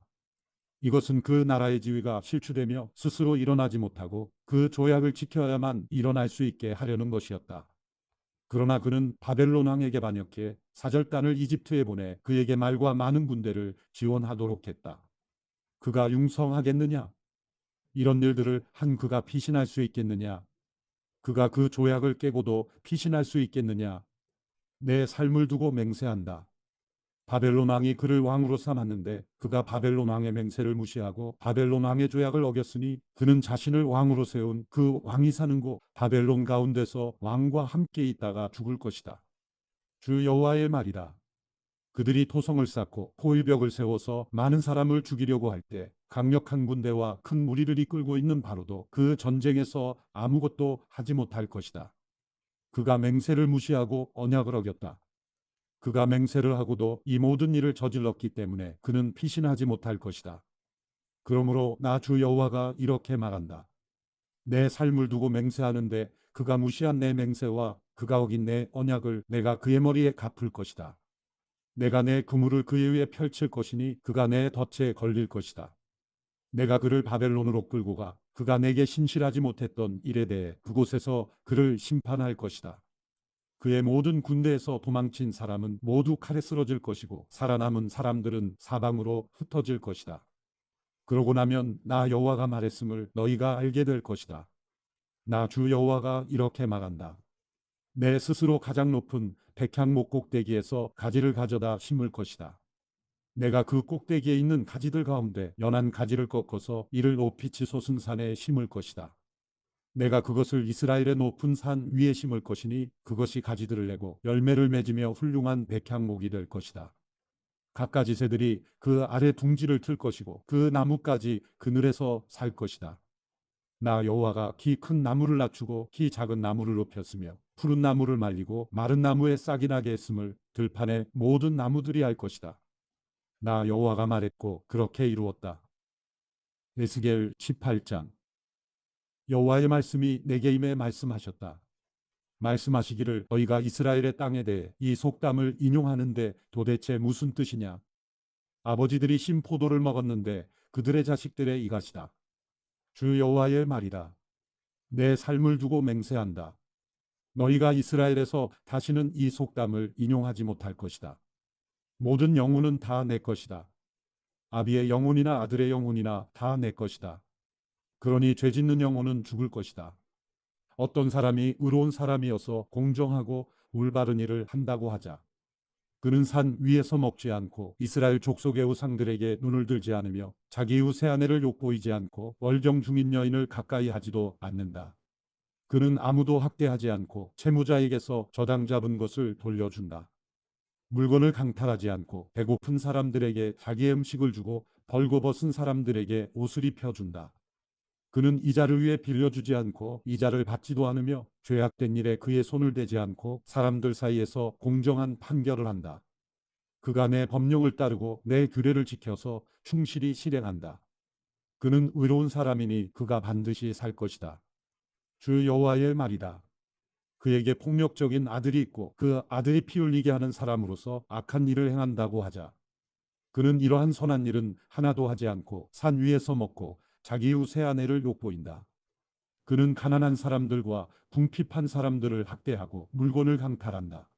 이것은 그 나라의 지위가 실추되며 스스로 일어나지 못하고 그 조약을 지켜야만 일어날 수 있게 하려는 것이었다. 그러나 그는 바벨론 왕에게 반역해 사절단을 이집트에 보내 그에게 말과 많은 군대를 지원하도록 했다. 그가 융성하겠느냐? 이런 일들을 한 그가 피신할 수 있겠느냐? 그가 그 조약을 깨고도 피신할 수 있겠느냐? 내 삶을 두고 맹세한다. 바벨론 왕이 그를 왕으로 삼았는데 그가 바벨론 왕의 맹세를 무시하고 바벨론 왕의 조약을 어겼으니 그는 자신을 왕으로 세운 그 왕이 사는 곳 바벨론 가운데서 왕과 함께 있다가 죽을 것이다. 주 여호와의 말이다. 그들이 토성을 쌓고 포위벽을 세워서 많은 사람을 죽이려고 할 때 강력한 군대와 큰 무리를 이끌고 있는 바로도 그 전쟁에서 아무것도 하지 못할 것이다. 그가 맹세를 무시하고 언약을 어겼다. 그가 맹세를 하고도 이 모든 일을 저질렀기 때문에 그는 피신하지 못할 것이다. 그러므로 나 주 여호와가 이렇게 말한다. 내 삶을 두고 맹세하는데 그가 무시한 내 맹세와 그가 어긴 내 언약을 내가 그의 머리에 갚을 것이다. 내가 내 그물을 그의 위에 펼칠 것이니 그가 내 덫에 걸릴 것이다. 내가 그를 바벨론으로 끌고 가 그가 내게 신실하지 못했던 일에 대해 그곳에서 그를 심판할 것이다. 그의 모든 군대에서 도망친 사람은 모두 칼에 쓰러질 것이고 살아남은 사람들은 사방으로 흩어질 것이다. 그러고 나면 나 여호와가 말했음을 너희가 알게 될 것이다. 나 주 여호와가 이렇게 말한다. 내 스스로 가장 높은 백향목 꼭대기에서 가지를 가져다 심을 것이다. 내가 그 꼭대기에 있는 가지들 가운데 연한 가지를 꺾어서 이를 높이 치솟은 산에 심을 것이다. 내가 그것을 이스라엘의 높은 산 위에 심을 것이니 그것이 가지들을 내고 열매를 맺으며 훌륭한 백향목이 될 것이다. 갖가지 새들이 그 아래 둥지를 틀 것이고 그 나무까지 그늘에서 살 것이다. 나 여호와가 키 큰 나무를 낮추고 키 작은 나무를 높였으며 푸른 나무를 말리고 마른 나무에 싹이 나게 했음을 들판의 모든 나무들이 알 것이다. 나 여호와가 말했고 그렇게 이루었다. 에스겔 18장. 여호와의 말씀이 내게 임해 말씀하셨다. 말씀하시기를 너희가 이스라엘의 땅에 대해 이 속담을 인용하는데 도대체 무슨 뜻이냐? 아버지들이 신 포도를 먹었는데 그들의 자식들의 이같이다. 주 여호와의 말이다. 내 삶을 두고 맹세한다. 너희가 이스라엘에서 다시는 이 속담을 인용하지 못할 것이다. 모든 영혼은 다 내 것이다. 아비의 영혼이나 아들의 영혼이나 다 내 것이다. 그러니 죄짓는 영혼은 죽을 것이다. 어떤 사람이 의로운 사람이어서 공정하고 올바른 일을 한다고 하자. 그는 산 위에서 먹지 않고 이스라엘 족속의 우상들에게 눈을 들지 않으며 자기 이웃의 아내를 욕보이지 않고 월경 중인 여인을 가까이 하지도 않는다. 그는 아무도 학대하지 않고 채무자에게서 저당 잡은 것을 돌려준다. 물건을 강탈하지 않고 배고픈 사람들에게 자기의 음식을 주고 벌거벗은 사람들에게 옷을 입혀준다. 그는 이자를 위해 빌려주지 않고 이자를 받지도 않으며 죄악된 일에 그의 손을 대지 않고 사람들 사이에서 공정한 판결을 한다. 그가 내 법령을 따르고 내 규례를 지켜서 충실히 실행한다. 그는 의로운 사람이니 그가 반드시 살 것이다. 주 여호와의 말이다. 그에게 폭력적인 아들이 있고 그 아들이 피 흘리게 하는 사람으로서 악한 일을 행한다고 하자. 그는 이러한 선한 일은 하나도 하지 않고 산 위에서 먹고 자기 이웃의 아내를 욕보인다. 그는 가난한 사람들과 궁핍한 사람들을 학대하고 물건을 강탈한다.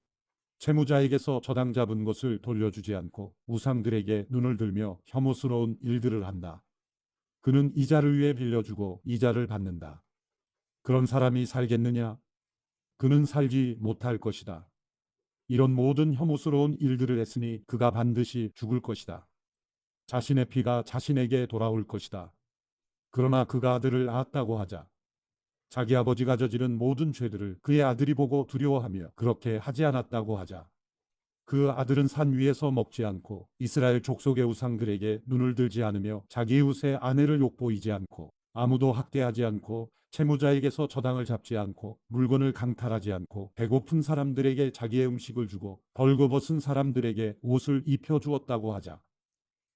채무자에게서 저당 잡은 것을 돌려주지 않고 우상들에게 눈을 들며 혐오스러운 일들을 한다. 그는 이자를 위해 빌려주고 이자를 받는다. 그런 사람이 살겠느냐? 그는 살지 못할 것이다. 이런 모든 혐오스러운 일들을 했으니 그가 반드시 죽을 것이다. 자신의 피가 자신에게 돌아올 것이다. 그러나 그가 아들을 낳았다고 하자. 자기 아버지가 저지른 모든 죄들을 그의 아들이 보고 두려워하며 그렇게 하지 않았다고 하자. 그 아들은 산 위에서 먹지 않고 이스라엘 족속의 우상들에게 눈을 들지 않으며 자기 이웃의 아내를 욕보이지 않고 아무도 학대하지 않고 채무자에게서 저당을 잡지 않고 물건을 강탈하지 않고 배고픈 사람들에게 자기의 음식을 주고 벌거벗은 사람들에게 옷을 입혀 주었다고 하자.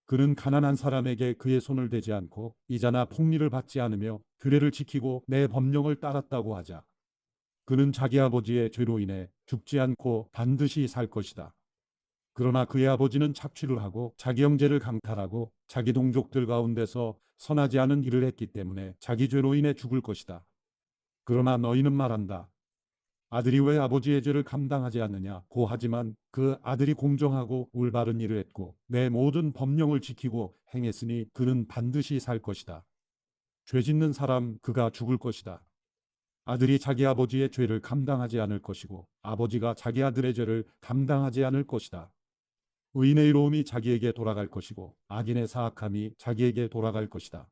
그는 가난한 사람에게 그의 손을 대지 않고 이자나 폭리를 받지 않으며 규례를 지키고 내 법령을 따랐다고 하자. 그는 자기 아버지의 죄로 인해 죽지 않고 반드시 살 것이다. 그러나 그의 아버지는 착취를 하고 자기 형제를 강탈하고 자기 동족들 가운데서 선하지 않은 일을 했기 때문에 자기 죄로 인해 죽을 것이다. 그러나 너희는 말한다. 아들이 왜 아버지의 죄를 감당하지 않느냐 고하지만 그 아들이 공정하고 올바른 일을 했고 내 모든 법령을 지키고 행했으니 그는 반드시 살 것이다. 죄 짓는 사람 그가 죽을 것이다. 아들이 자기 아버지의 죄를 감당하지 않을 것이고 아버지가 자기 아들의 죄를 감당하지 않을 것이다. 의인의 의로움이 자기에게 돌아갈 것이고 악인의 사악함이 자기에게 돌아갈 것이다.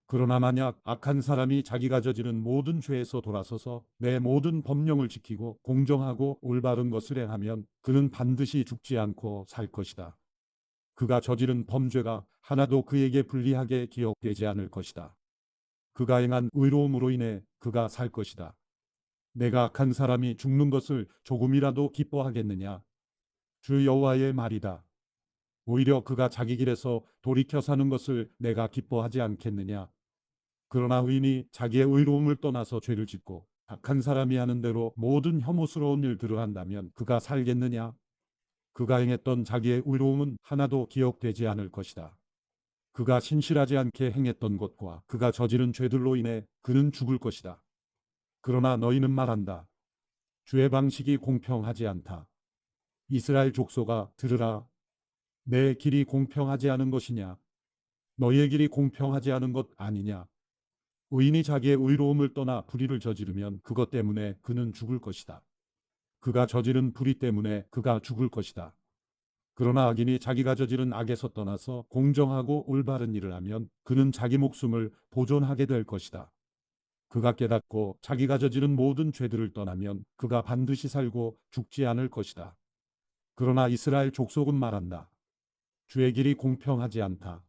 그러나 만약 악한 사람이 자기가 저지른 모든 죄에서 돌아서서 내 모든 법령을 지키고 공정하고 올바른 것을 행하면 그는 반드시 죽지 않고 살 것이다. 그가 저지른 범죄가 하나도 그에게 불리하게 기억되지 않을 것이다. 그가 행한 의로움으로 인해 그가 살 것이다. 내가 악한 사람이 죽는 것을 조금이라도 기뻐하겠느냐? 주 여호와의 말이다. 오히려 그가 자기 길에서 돌이켜 사는 것을 내가 기뻐하지 않겠느냐? 그러나 의인이 자기의 의로움을 떠나서 죄를 짓고 악한 사람이 하는 대로 모든 혐오스러운 일들을 한다면 그가 살겠느냐? 그가 행했던 자기의 의로움은 하나도 기억되지 않을 것이다. 그가 신실하지 않게 행했던 것과 그가 저지른 죄들로 인해 그는 죽을 것이다. 그러나 너희는 말한다. 주의 방식이 공평하지 않다. 이스라엘 족속아 들으라. 내 길이 공평하지 않은 것이냐? 너희의 길이 공평하지 않은 것 아니냐? 의인이 자기의 의로움을 떠나 불의를 저지르면 그것 때문에 그는 죽을 것이다. 그가 저지른 불의 때문에 그가 죽을 것이다. 그러나 악인이 자기가 저지른 악에서 떠나서 공정하고 올바른 일을 하면 그는 자기 목숨을 보존하게 될 것이다. 그가 깨닫고 자기가 저지른 모든 죄들을 떠나면 그가 반드시 살고 죽지 않을 것이다. 그러나 이스라엘 족속은 말한다. 주의 길이 공평하지 않다.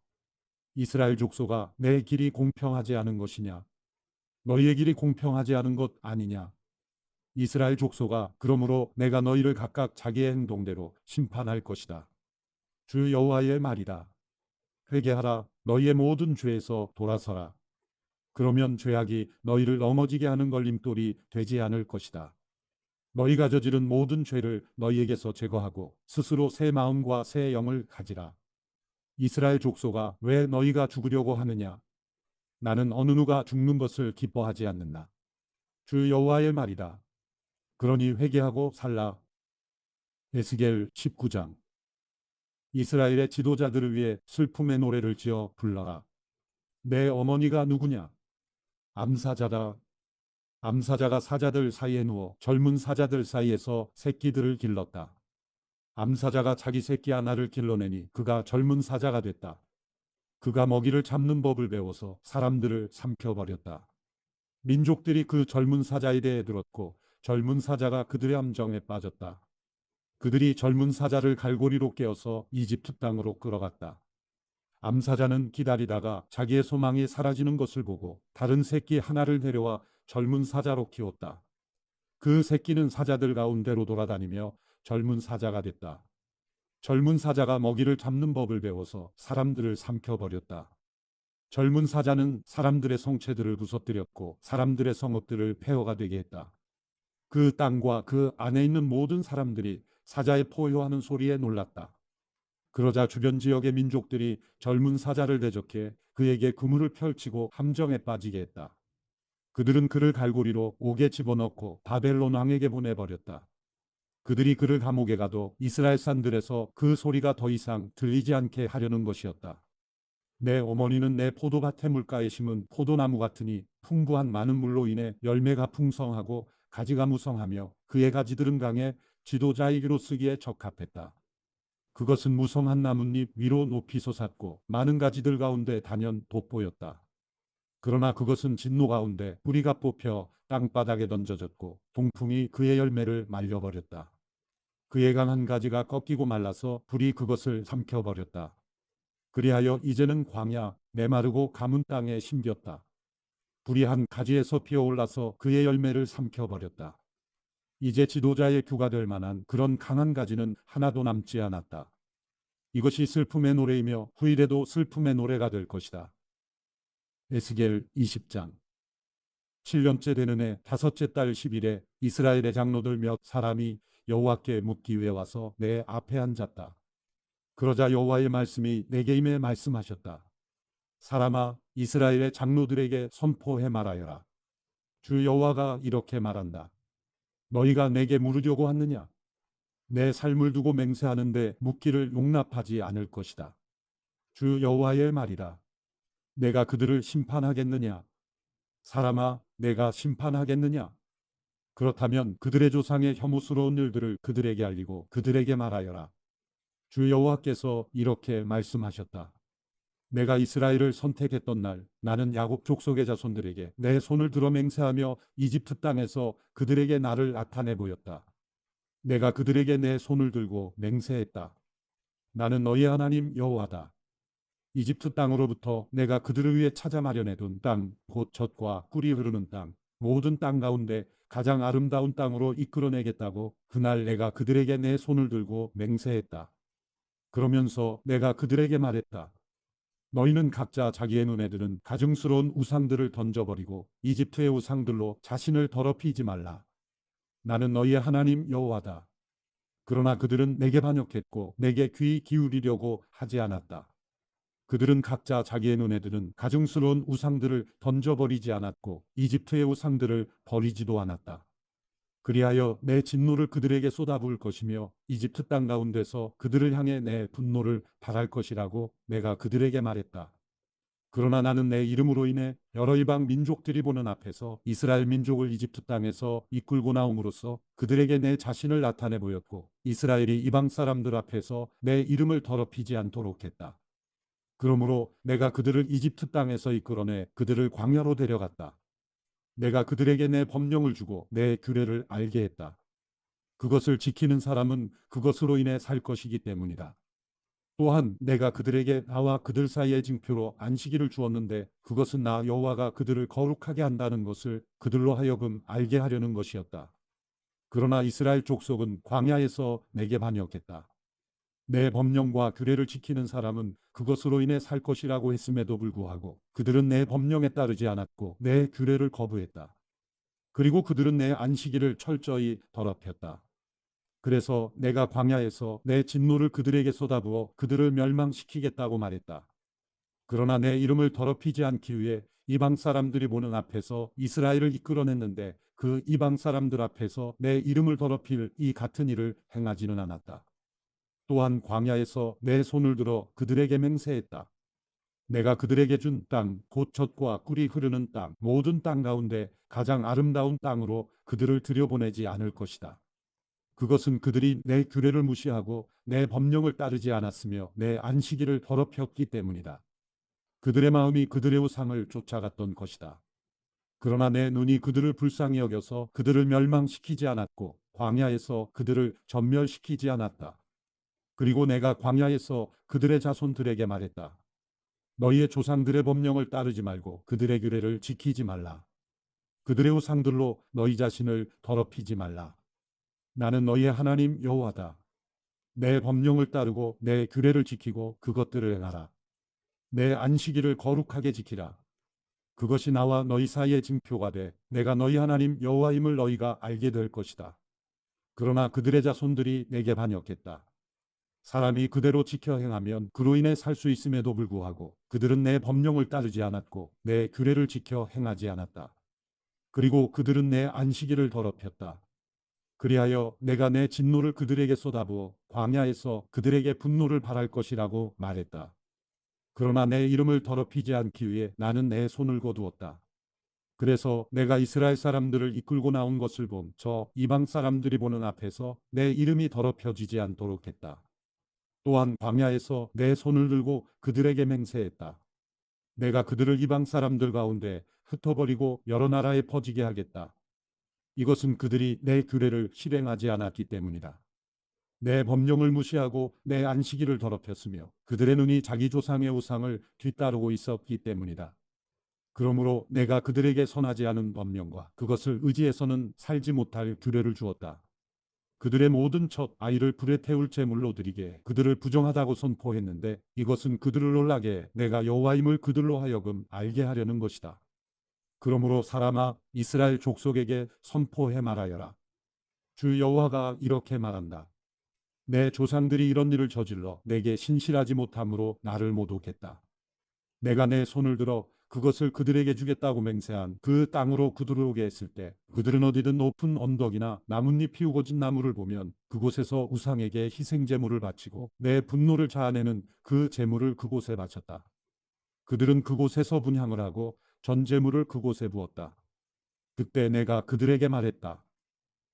이스라엘 족속아 내 길이 공평하지 않은 것이냐? 너희의 길이 공평하지 않은 것 아니냐? 이스라엘 족속아 그러므로 내가 너희를 각각 자기의 행동대로 심판할 것이다. 주 여호와의 말이다. 회개하라. 너희의 모든 죄에서 돌아서라. 그러면 죄악이 너희를 넘어지게 하는 걸림돌이 되지 않을 것이다. 너희가 저지른 모든 죄를 너희에게서 제거하고 스스로 새 마음과 새 영을 가지라. 이스라엘 족속아 왜 너희가 죽으려고 하느냐? 나는 어느 누가 죽는 것을 기뻐하지 않는다. 주 여호와의 말이다. 그러니 회개하고 살라. 에스겔 19장. 이스라엘의 지도자들을 위해 슬픔의 노래를 지어 불러라. 내 어머니가 누구냐? 암사자다. 암사자가 사자들 사이에 누워 젊은 사자들 사이에서 새끼들을 길렀다. 암사자가 자기 새끼 하나를 길러내니 그가 젊은 사자가 됐다. 그가 먹이를 잡는 법을 배워서 사람들을 삼켜버렸다. 민족들이 그 젊은 사자에 대해 들었고 젊은 사자가 그들의 함정에 빠졌다. 그들이 젊은 사자를 갈고리로 깨어서 이집트 땅으로 끌어갔다. 암사자는 기다리다가 자기의 소망이 사라지는 것을 보고 다른 새끼 하나를 데려와 젊은 사자로 키웠다. 그 새끼는 사자들 가운데로 돌아다니며 젊은 사자가 됐다. 젊은 사자가 먹이를 잡는 법을 배워서 사람들을 삼켜버렸다. 젊은 사자는 사람들의 성체들을 부서뜨렸고 사람들의 성읍들을 폐허가 되게 했다. 그 땅과 그 안에 있는 모든 사람들이 사자의 포효하는 소리에 놀랐다. 그러자 주변 지역의 민족들이 젊은 사자를 대적해 그에게 그물을 펼치고 함정에 빠지게 했다. 그들은 그를 갈고리로 옥에 집어넣고 바벨론 왕에게 보내버렸다. 그들이 그를 감옥에 가도 이스라엘 산들에서 그 소리가 더 이상 들리지 않게 하려는 것이었다. 내 어머니는 내 포도밭의 물가에 심은 포도나무 같으니 풍부한 많은 물로 인해 열매가 풍성하고 가지가 무성하며 그의 가지들은 강해 지도자에게로 쓰기에 적합했다. 그것은 무성한 나뭇잎 위로 높이 솟았고 많은 가지들 가운데 단연 돋보였다. 그러나 그것은 진노 가운데 뿌리가 뽑혀 땅바닥에 던져졌고 동풍이 그의 열매를 말려버렸다. 그의 강한 가지가 꺾이고 말라서 불이 그것을 삼켜버렸다. 그리하여 이제는 광야 메마르고 가문 땅에 심겼다. 불이 한 가지에서 피어올라서 그의 열매를 삼켜버렸다. 이제 지도자의 규가 될 만한 그런 강한 가지는 하나도 남지 않았다. 이것이 슬픔의 노래이며 후일에도 슬픔의 노래가 될 것이다. 에스겔 20장. 7년째 되는 해 다섯째 달 10일에 이스라엘의 장로들 몇 사람이 여호와께 묻기 위해 와서 내 앞에 앉았다. 그러자 여호와의 말씀이 내게 임해 말씀하셨다. 사람아, 이스라엘의 장로들에게 선포해 말하여라. 주 여호와가 이렇게 말한다. 너희가 내게 물으려고 왔느냐? 내 삶을 두고 맹세하는데 묻기를 용납하지 않을 것이다. 주 여호와의 말이다. 내가 그들을 심판하겠느냐? 사람아, 내가 심판하겠느냐? 그렇다면 그들의 조상의 혐오스러운 일들을 그들에게 알리고 그들에게 말하여라. 주 여호와께서 이렇게 말씀하셨다. 내가 이스라엘을 선택했던 날 나는 야곱 족속의 자손들에게 내 손을 들어 맹세하며 이집트 땅에서 그들에게 나를 나타내 보였다. 내가 그들에게 내 손을 들고 맹세했다. 나는 너희 하나님 여호와다. 이집트 땅으로부터 내가 그들을 위해 찾아 마련해둔 땅, 곧 젖과 꿀이 흐르는 땅, 모든 땅 가운데 가장 아름다운 땅으로 이끌어내겠다고 그날 내가 그들에게 내 손을 들고 맹세했다. 그러면서 내가 그들에게 말했다. 너희는 각자 자기의 눈에 드는 가증스러운 우상들을 던져버리고 이집트의 우상들로 자신을 더럽히지 말라. 나는 너희의 하나님 여호와다. 그러나 그들은 내게 반역했고 내게 귀 기울이려고 하지 않았다. 그들은 각자 자기의 눈에 드는 가증스러운 우상들을 던져버리지 않았고 이집트의 우상들을 버리지도 않았다. 그리하여 내 진노를 그들에게 쏟아부을 것이며 이집트 땅 가운데서 그들을 향해 내 분노를 발할 것이라고 내가 그들에게 말했다. 그러나 나는 내 이름으로 인해 여러 이방 민족들이 보는 앞에서 이스라엘 민족을 이집트 땅에서 이끌고 나옴으로써 그들에게 내 자신을 나타내 보였고 이스라엘이 이방 사람들 앞에서 내 이름을 더럽히지 않도록 했다. 그러므로 내가 그들을 이집트 땅에서 이끌어내 그들을 광야로 데려갔다. 내가 그들에게 내 법령을 주고 내 규례를 알게 했다. 그것을 지키는 사람은 그것으로 인해 살 것이기 때문이다. 또한 내가 그들에게 나와 그들 사이의 징표로 안식일을 주었는데 그것은 나 여호와가 그들을 거룩하게 한다는 것을 그들로 하여금 알게 하려는 것이었다. 그러나 이스라엘 족속은 광야에서 내게 반역했다. 내 법령과 규례를 지키는 사람은 그것으로 인해 살 것이라고 했음에도 불구하고 그들은 내 법령에 따르지 않았고 내 규례를 거부했다. 그리고 그들은 내 안식일을 철저히 더럽혔다. 그래서 내가 광야에서 내 진노를 그들에게 쏟아부어 그들을 멸망시키겠다고 말했다. 그러나 내 이름을 더럽히지 않기 위해 이방 사람들이 보는 앞에서 이스라엘을 이끌어냈는데 그 이방 사람들 앞에서 내 이름을 더럽힐 이 같은 일을 행하지는 않았다. 또한 광야에서 내 손을 들어 그들에게 맹세했다. 내가 그들에게 준 땅, 곧 젖과 꿀이 흐르는 땅, 모든 땅 가운데 가장 아름다운 땅으로 그들을 들여보내지 않을 것이다. 그것은 그들이 내 규례를 무시하고 내 법령을 따르지 않았으며 내 안식일을 더럽혔기 때문이다. 그들의 마음이 그들의 우상을 쫓아갔던 것이다. 그러나 내 눈이 그들을 불쌍히 여겨서 그들을 멸망시키지 않았고 광야에서 그들을 전멸시키지 않았다. 그리고 내가 광야에서 그들의 자손들에게 말했다. 너희의 조상들의 법령을 따르지 말고 그들의 규례를 지키지 말라. 그들의 우상들로 너희 자신을 더럽히지 말라. 나는 너희의 하나님 여호와다. 내 법령을 따르고 내 규례를 지키고 그것들을 행하라. 내 안식일을 거룩하게 지키라. 그것이 나와 너희 사이의 징표가 돼 내가 너희 하나님 여호와임을 너희가 알게 될 것이다. 그러나 그들의 자손들이 내게 반역했다. 사람이 그대로 지켜 행하면 그로 인해 살 수 있음에도 불구하고 그들은 내 법령을 따르지 않았고 내 규례를 지켜 행하지 않았다. 그리고 그들은 내 안식일을 더럽혔다. 그리하여 내가 내 진노를 그들에게 쏟아부어 광야에서 그들에게 분노를 발할 것이라고 말했다. 그러나 내 이름을 더럽히지 않기 위해 나는 내 손을 거두었다. 그래서 내가 이스라엘 사람들을 이끌고 나온 것을 본 저 이방 사람들이 보는 앞에서 내 이름이 더럽혀지지 않도록 했다. 또한 광야에서 내 손을 들고 그들에게 맹세했다. 내가 그들을 이방 사람들 가운데 흩어버리고 여러 나라에 퍼지게 하겠다. 이것은 그들이 내 규례를 실행하지 않았기 때문이다. 내 법령을 무시하고 내 안식일을 더럽혔으며 그들의 눈이 자기 조상의 우상을 뒤따르고 있었기 때문이다. 그러므로 내가 그들에게 선하지 않은 법령과 그것을 의지해서는 살지 못할 규례를 주었다. 그들의 모든 첫 아이를 불에 태울 제물로 드리게 그들을 부정하다고 선포했는데 이것은 그들을 놀라게 내가 여호와임을 그들로 하여금 알게 하려는 것이다. 그러므로 사람아 이스라엘 족속에게 선포해 말하여라. 주 여호와가 이렇게 말한다. 내 조상들이 이런 일을 저질러 내게 신실하지 못함으로 나를 모독했다. 내가 내 손을 들어 그것을 그들에게 주겠다고 맹세한 그 땅으로 그들을 오게 했을 때 그들은 어디든 높은 언덕이나 나뭇잎 피우고진 나무를 보면 그곳에서 우상에게 희생 제물을 바치고 내 분노를 자아내는 그 제물을 그곳에 바쳤다. 그들은 그곳에서 분향을 하고 전 제물을 그곳에 부었다. 그때 내가 그들에게 말했다.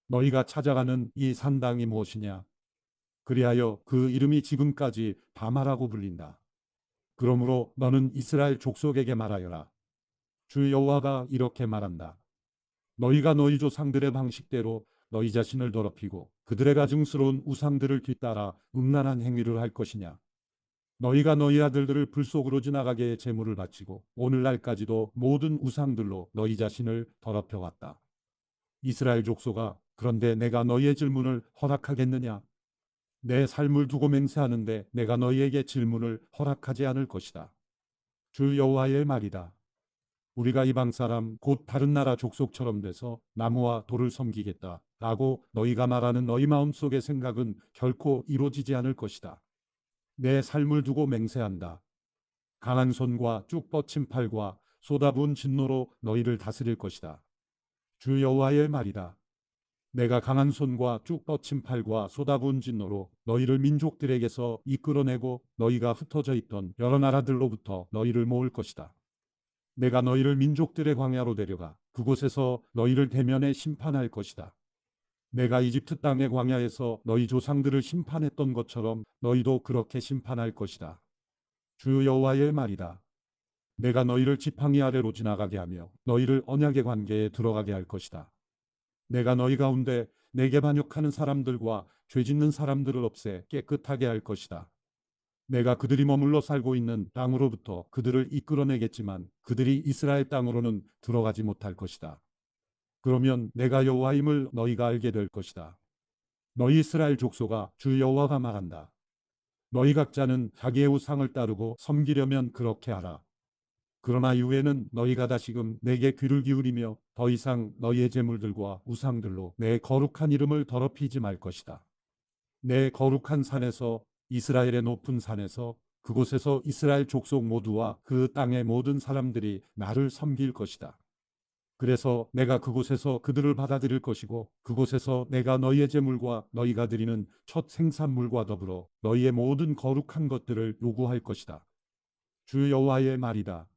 너희가 찾아가는 이 산당이 무엇이냐? 그리하여 그 이름이 지금까지 바마라고 불린다. 그러므로 너는 이스라엘 족속에게 말하여라. 주 여호와가 이렇게 말한다. 너희가 너희 조상들의 방식대로 너희 자신을 더럽히고 그들의 가증스러운 우상들을 뒤따라 음란한 행위를 할 것이냐. 너희가 너희 아들들을 불 속으로 지나가게 제물을 바치고 오늘날까지도 모든 우상들로 너희 자신을 더럽혀 왔다. 이스라엘 족속아, 그런데 내가 너희의 질문을 허락하겠느냐? 내 삶을 두고 맹세하는데 내가 너희에게 질문을 허락하지 않을 것이다. 주 여호와의 말이다. 우리가 이방 사람 곧 다른 나라 족속처럼 돼서 나무와 돌을 섬기겠다 라고 너희가 말하는 너희 마음속의 생각은 결코 이루어지지 않을 것이다. 내 삶을 두고 맹세한다. 강한 손과 쭉 뻗친 팔과 쏟아부은 진노로 너희를 다스릴 것이다. 주 여호와의 말이다. 내가 강한 손과 쭉 뻗친 팔과 쏟아부은 진노로 너희를 민족들에게서 이끌어내고 너희가 흩어져 있던 여러 나라들로부터 너희를 모을 것이다. 내가 너희를 민족들의 광야로 데려가 그곳에서 너희를 대면에 심판할 것이다. 내가 이집트 땅의 광야에서 너희 조상들을 심판했던 것처럼 너희도 그렇게 심판할 것이다. 주 여호와의 말이다. 내가 너희를 지팡이 아래로 지나가게 하며 너희를 언약의 관계에 들어가게 할 것이다. 내가 너희 가운데 내게 반역하는 사람들과 죄짓는 사람들을 없애 깨끗하게 할 것이다. 내가 그들이 머물러 살고 있는 땅으로부터 그들을 이끌어내겠지만 그들이 이스라엘 땅으로는 들어가지 못할 것이다. 그러면 내가 여호와임을 너희가 알게 될 것이다. 너희 이스라엘 족속아, 주 여호와가 말한다. 너희 각자는 자기의 우상을 따르고 섬기려면 그렇게 하라. 그러나 이후에는 너희가 다시금 내게 귀를 기울이며 더 이상 너희의 제물들과 우상들로 내 거룩한 이름을 더럽히지 말 것이다. 내 거룩한 산에서 이스라엘의 높은 산에서 그곳에서 이스라엘 족속 모두와 그 땅의 모든 사람들이 나를 섬길 것이다. 그래서 내가 그곳에서 그들을 받아들일 것이고 그곳에서 내가 너희의 제물과 너희가 드리는 첫 생산물과 더불어 너희의 모든 거룩한 것들을 요구할 것이다. 주 여호와의 말이다.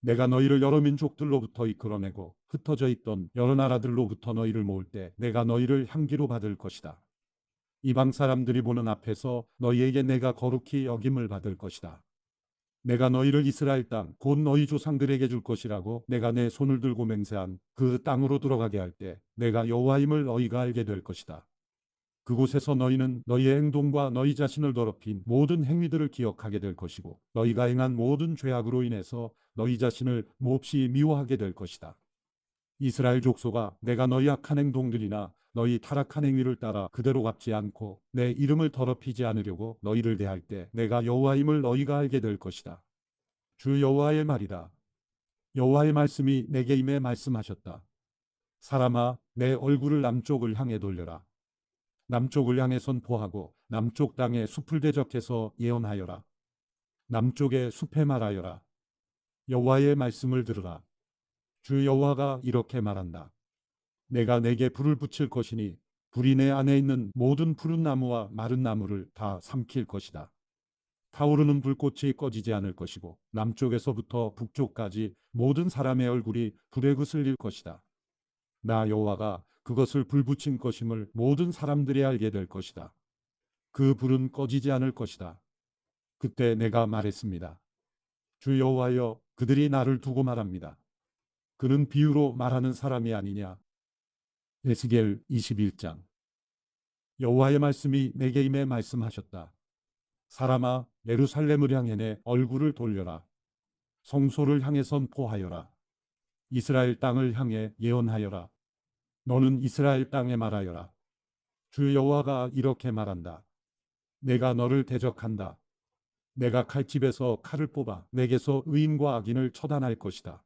내가 너희를 여러 민족들로부터 이끌어내고 흩어져 있던 여러 나라들로부터 너희를 모을 때 내가 너희를 향기로 받을 것이다. 이방 사람들이 보는 앞에서 너희에게 내가 거룩히 여김을 받을 것이다. 내가 너희를 이스라엘 땅 곧 너희 조상들에게 줄 것이라고 내가 내 손을 들고 맹세한 그 땅으로 들어가게 할 때 내가 여호와임을 너희가 알게 될 것이다. 그곳에서 너희는 너희의 행동과 너희 자신을 더럽힌 모든 행위들을 기억하게 될 것이고 너희가 행한 모든 죄악으로 인해서 너희 자신을 몹시 미워하게 될 것이다. 이스라엘 족속아, 내가 너희 악한 행동들이나 너희 타락한 행위를 따라 그대로 갚지 않고 내 이름을 더럽히지 않으려고 너희를 대할 때 내가 여호와임을 너희가 알게 될 것이다. 주 여호와의 말이다. 여호와의 말씀이 내게 임해 말씀하셨다. 사람아, 내 얼굴을 남쪽을 향해 돌려라. 남쪽을 향해 선포하고 남쪽 땅에 숲을 대적해서 예언하여라. 남쪽의 숲에 말하여라. 여호와의 말씀을 들으라. 주 여호와가 이렇게 말한다. 내가 내게 불을 붙일 것이니 불이 내 안에 있는 모든 푸른 나무와 마른 나무를 다 삼킬 것이다. 타오르는 불꽃이 꺼지지 않을 것이고 남쪽에서부터 북쪽까지 모든 사람의 얼굴이 불에 그슬릴 것이다. 나 여호와가 그것을 불붙인 것임을 모든 사람들이 알게 될 것이다. 그 불은 꺼지지 않을 것이다. 그때 내가 말했습니다. 주 여호와여, 그들이 나를 두고 말합니다. 그는 비유로 말하는 사람이 아니냐. 에스겔 21장. 여호와의 말씀이 내게 임해 말씀하셨다. 사람아, 예루살렘을 향해 내 얼굴을 돌려라. 성소를 향해 선포하여라. 이스라엘 땅을 향해 예언하여라. 너는 이스라엘 땅에 말하여라. 주 여호와가 이렇게 말한다. 내가 너를 대적한다. 내가 칼집에서 칼을 뽑아 내게서 의인과 악인을 처단할 것이다.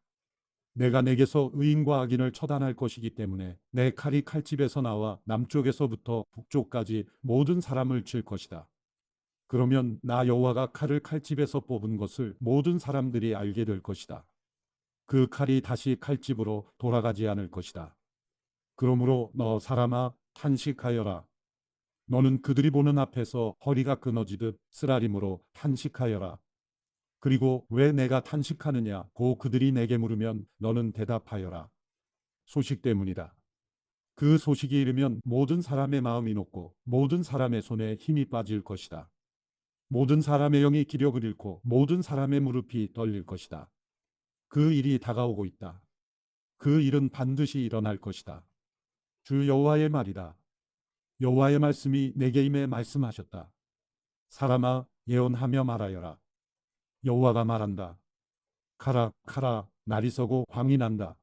내가 내게서 의인과 악인을 처단할 것이기 때문에 내 칼이 칼집에서 나와 남쪽에서부터 북쪽까지 모든 사람을 칠 것이다. 그러면 나 여호와가 칼을 칼집에서 뽑은 것을 모든 사람들이 알게 될 것이다. 그 칼이 다시 칼집으로 돌아가지 않을 것이다. 그러므로 너 사람아, 탄식하여라. 너는 그들이 보는 앞에서 허리가 끊어지듯 쓰라림으로 탄식하여라. 그리고 왜 내가 탄식하느냐고 그들이 내게 물으면 너는 대답하여라. 소식 때문이다. 그 소식이 이르면 모든 사람의 마음이 녹고 모든 사람의 손에 힘이 빠질 것이다. 모든 사람의 영이 기력을 잃고 모든 사람의 무릎이 떨릴 것이다. 그 일이 다가오고 있다. 그 일은 반드시 일어날 것이다. 주 여호와의 말이다. 여호와의 말씀이 내게 임해 말씀하셨다. 사람아, 예언하며 말하여라. 여호와가 말한다. 가라, 가라, 날이 서고 광이 난다.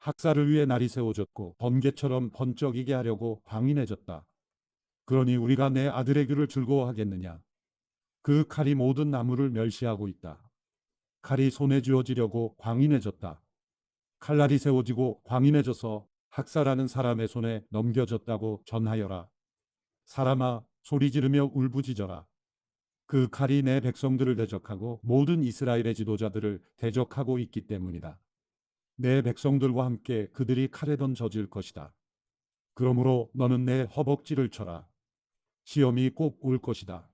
학살을 위해 날이 세워졌고 번개처럼 번쩍이게 하려고 광이 내졌다. 그러니 우리가 내 아들의 귀를 즐거워하겠느냐. 그 칼이 모든 나무를 멸시하고 있다. 칼이 손에 쥐어지려고 광이 내졌다. 칼날이 세워지고 광이 내져서 학살하는 사람의 손에 넘겨졌다고 전하여라. 사람아, 소리 지르며 울부짖어라. 그 칼이 내 백성들을 대적하고 모든 이스라엘의 지도자들을 대적하고 있기 때문이다. 내 백성들과 함께 그들이 칼에 던져질 것이다. 그러므로 너는 내 허벅지를 쳐라. 시험이 꼭 올 것이다.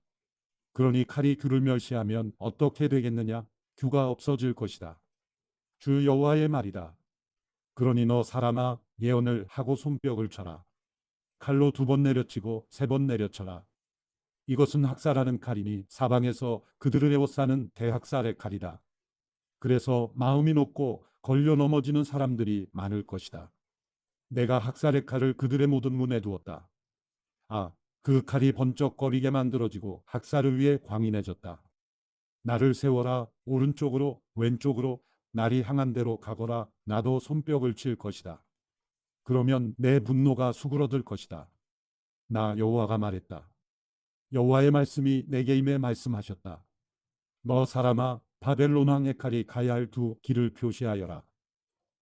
그러니 칼이 규를 멸시하면 어떻게 되겠느냐? 규가 없어질 것이다. 주 여호와의 말이다. 그러니 너 사람아, 예언을 하고 손뼉을 쳐라. 칼로 2번 내려치고 3번 내려쳐라. 이것은 학살하는 칼이니 사방에서 그들을 에워싸는 대학살의 칼이다. 그래서 마음이 높고 걸려 넘어지는 사람들이 많을 것이다. 내가 학살의 칼을 그들의 모든 문에 두었다. 아, 그 칼이 번쩍거리게 만들어지고 학살을 위해 광인해졌다. 나를 세워라. 오른쪽으로 왼쪽으로 날이 향한 대로 가거라. 나도 손뼉을 칠 것이다. 그러면 내 분노가 수그러들 것이다. 나 여호와가 말했다. 여호와의 말씀이 내게 임해 말씀하셨다. 너 사람아, 바벨론 왕의 칼이 가야 할 2길을 표시하여라.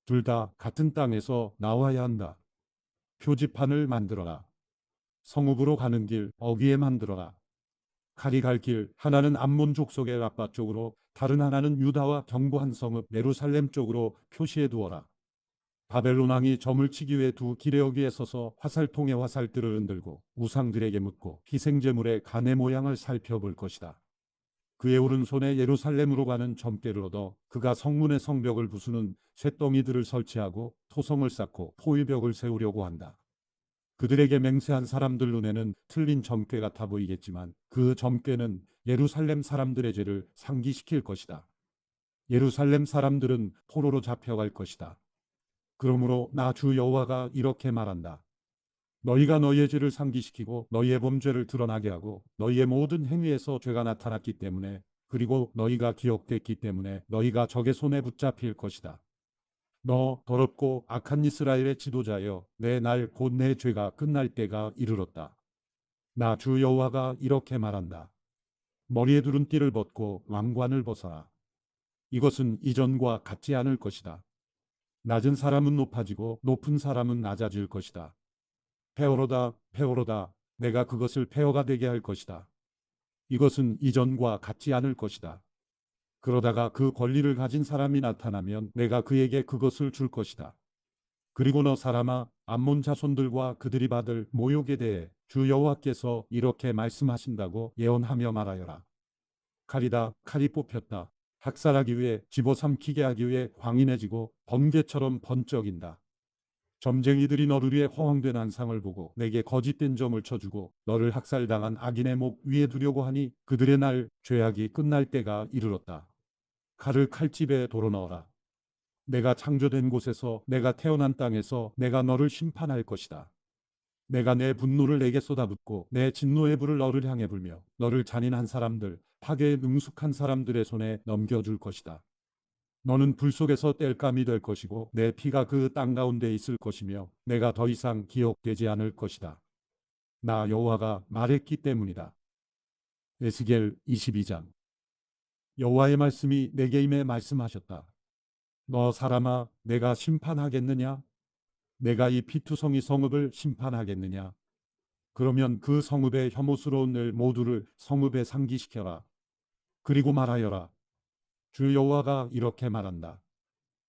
둘 다 같은 땅에서 나와야 한다. 표지판을 만들어라. 성읍으로 가는 길 어귀에 만들어라. 칼이 갈 길 하나는 암몬 족속의 라빠 쪽으로 다른 하나는 유다와 견고한 성읍 예루살렘 쪽으로 표시해 두어라. 바벨론 왕이 점을 치기 위해 2길의 어귀에 서서 화살통의 화살들을 흔들고 우상들에게 묻고 희생제물의 간의 모양을 살펴볼 것이다. 그의 오른손에 예루살렘으로 가는 점괘를 얻어 그가 성문의 성벽을 부수는 쇠덩이들을 설치하고 토성을 쌓고 포위벽을 세우려고 한다. 그들에게 맹세한 사람들 눈에는 틀린 점괘 같아 보이겠지만 그 점괘는 예루살렘 사람들의 죄를 상기시킬 것이다. 예루살렘 사람들은 포로로 잡혀갈 것이다. 그러므로 나 주 여호와가 이렇게 말한다. 너희가 너희의 죄를 상기시키고 너희의 범죄를 드러나게 하고 너희의 모든 행위에서 죄가 나타났기 때문에 그리고 너희가 기억됐기 때문에 너희가 적의 손에 붙잡힐 것이다. 너 더럽고 악한 이스라엘의 지도자여, 내 날 곧 내 죄가 끝날 때가 이르렀다. 나 주 여호와가 이렇게 말한다. 머리에 두른 띠를 벗고 왕관을 벗어라. 이것은 이전과 같지 않을 것이다. 낮은 사람은 높아지고 높은 사람은 낮아질 것이다. 폐허로다, 폐허로다. 내가 그것을 폐허가 되게 할 것이다. 이것은 이전과 같지 않을 것이다. 그러다가 그 권리를 가진 사람이 나타나면 내가 그에게 그것을 줄 것이다. 그리고 너 사람아, 암몬 자손들과 그들이 받을 모욕에 대해 주 여호와께서 이렇게 말씀하신다고 예언하며 말하여라. 칼이다, 칼이 뽑혔다. 학살하기 위해, 집어삼키게 하기 위해 광인해지고 번개처럼 번쩍인다. 점쟁이들이 너를 위해 허황된 안상을 보고 내게 거짓된 점을 쳐주고 너를 학살당한 악인의 목 위에 두려고 하니 그들의 날 죄악이 끝날 때가 이르렀다. 칼을 칼집에 도로 넣어라. 내가 창조된 곳에서, 내가 태어난 땅에서 내가 너를 심판할 것이다. 내가 내 분노를 내게 쏟아붓고 내 진노의 불을 너를 향해 불며 너를 잔인한 사람들, 파괴에 능숙한 사람들의 손에 넘겨줄 것이다. 너는 불 속에서 땔감이 될 것이고 내 피가 그 땅 가운데 있을 것이며 내가 더 이상 기억되지 않을 것이다. 나 여호와가 말했기 때문이다. 에스겔 22장. 여호와의 말씀이 내게 임해 말씀하셨다. 너 사람아, 내가 심판하겠느냐? 내가 이 피투성이 성읍을 심판하겠느냐? 그러면 그 성읍의 혐오스러운 일 모두를 성읍에 상기시켜라. 그리고 말하여라. 주 여호와가 이렇게 말한다.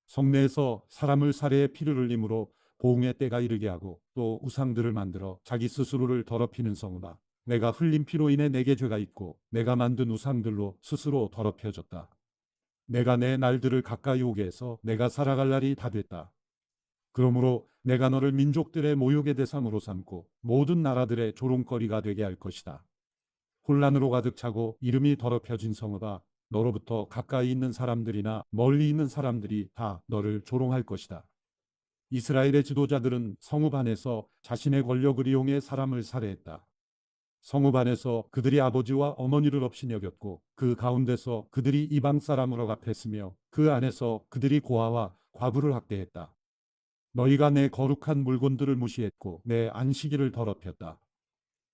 성내에서 사람을 살해해 피를 흘림으로 보응의 때가 이르게 하고 또 우상들을 만들어 자기 스스로를 더럽히는 성읍아, 내가 흘린 피로 인해 내게 죄가 있고 내가 만든 우상들로 스스로 더럽혀졌다. 내가 내 날들을 가까이 오게 해서 내가 살아갈 날이 다 됐다. 그러므로 내가 너를 민족들의 모욕의 대상으로 삼고 모든 나라들의 조롱거리가 되게 할 것이다. 혼란으로 가득 차고 이름이 더럽혀진 성읍아, 너로부터 가까이 있는 사람들이나 멀리 있는 사람들이 다 너를 조롱할 것이다. 이스라엘의 지도자들은 성읍 안에서 자신의 권력을 이용해 사람을 살해했다. 성읍 안에서 그들이 아버지와 어머니를 업신여겼고 그 가운데서 그들이 이방 사람으로 갚했으며 그 안에서 그들이 고아와 과부를 학대했다. 너희가 내 거룩한 물건들을 무시했고 내 안식일을 더럽혔다.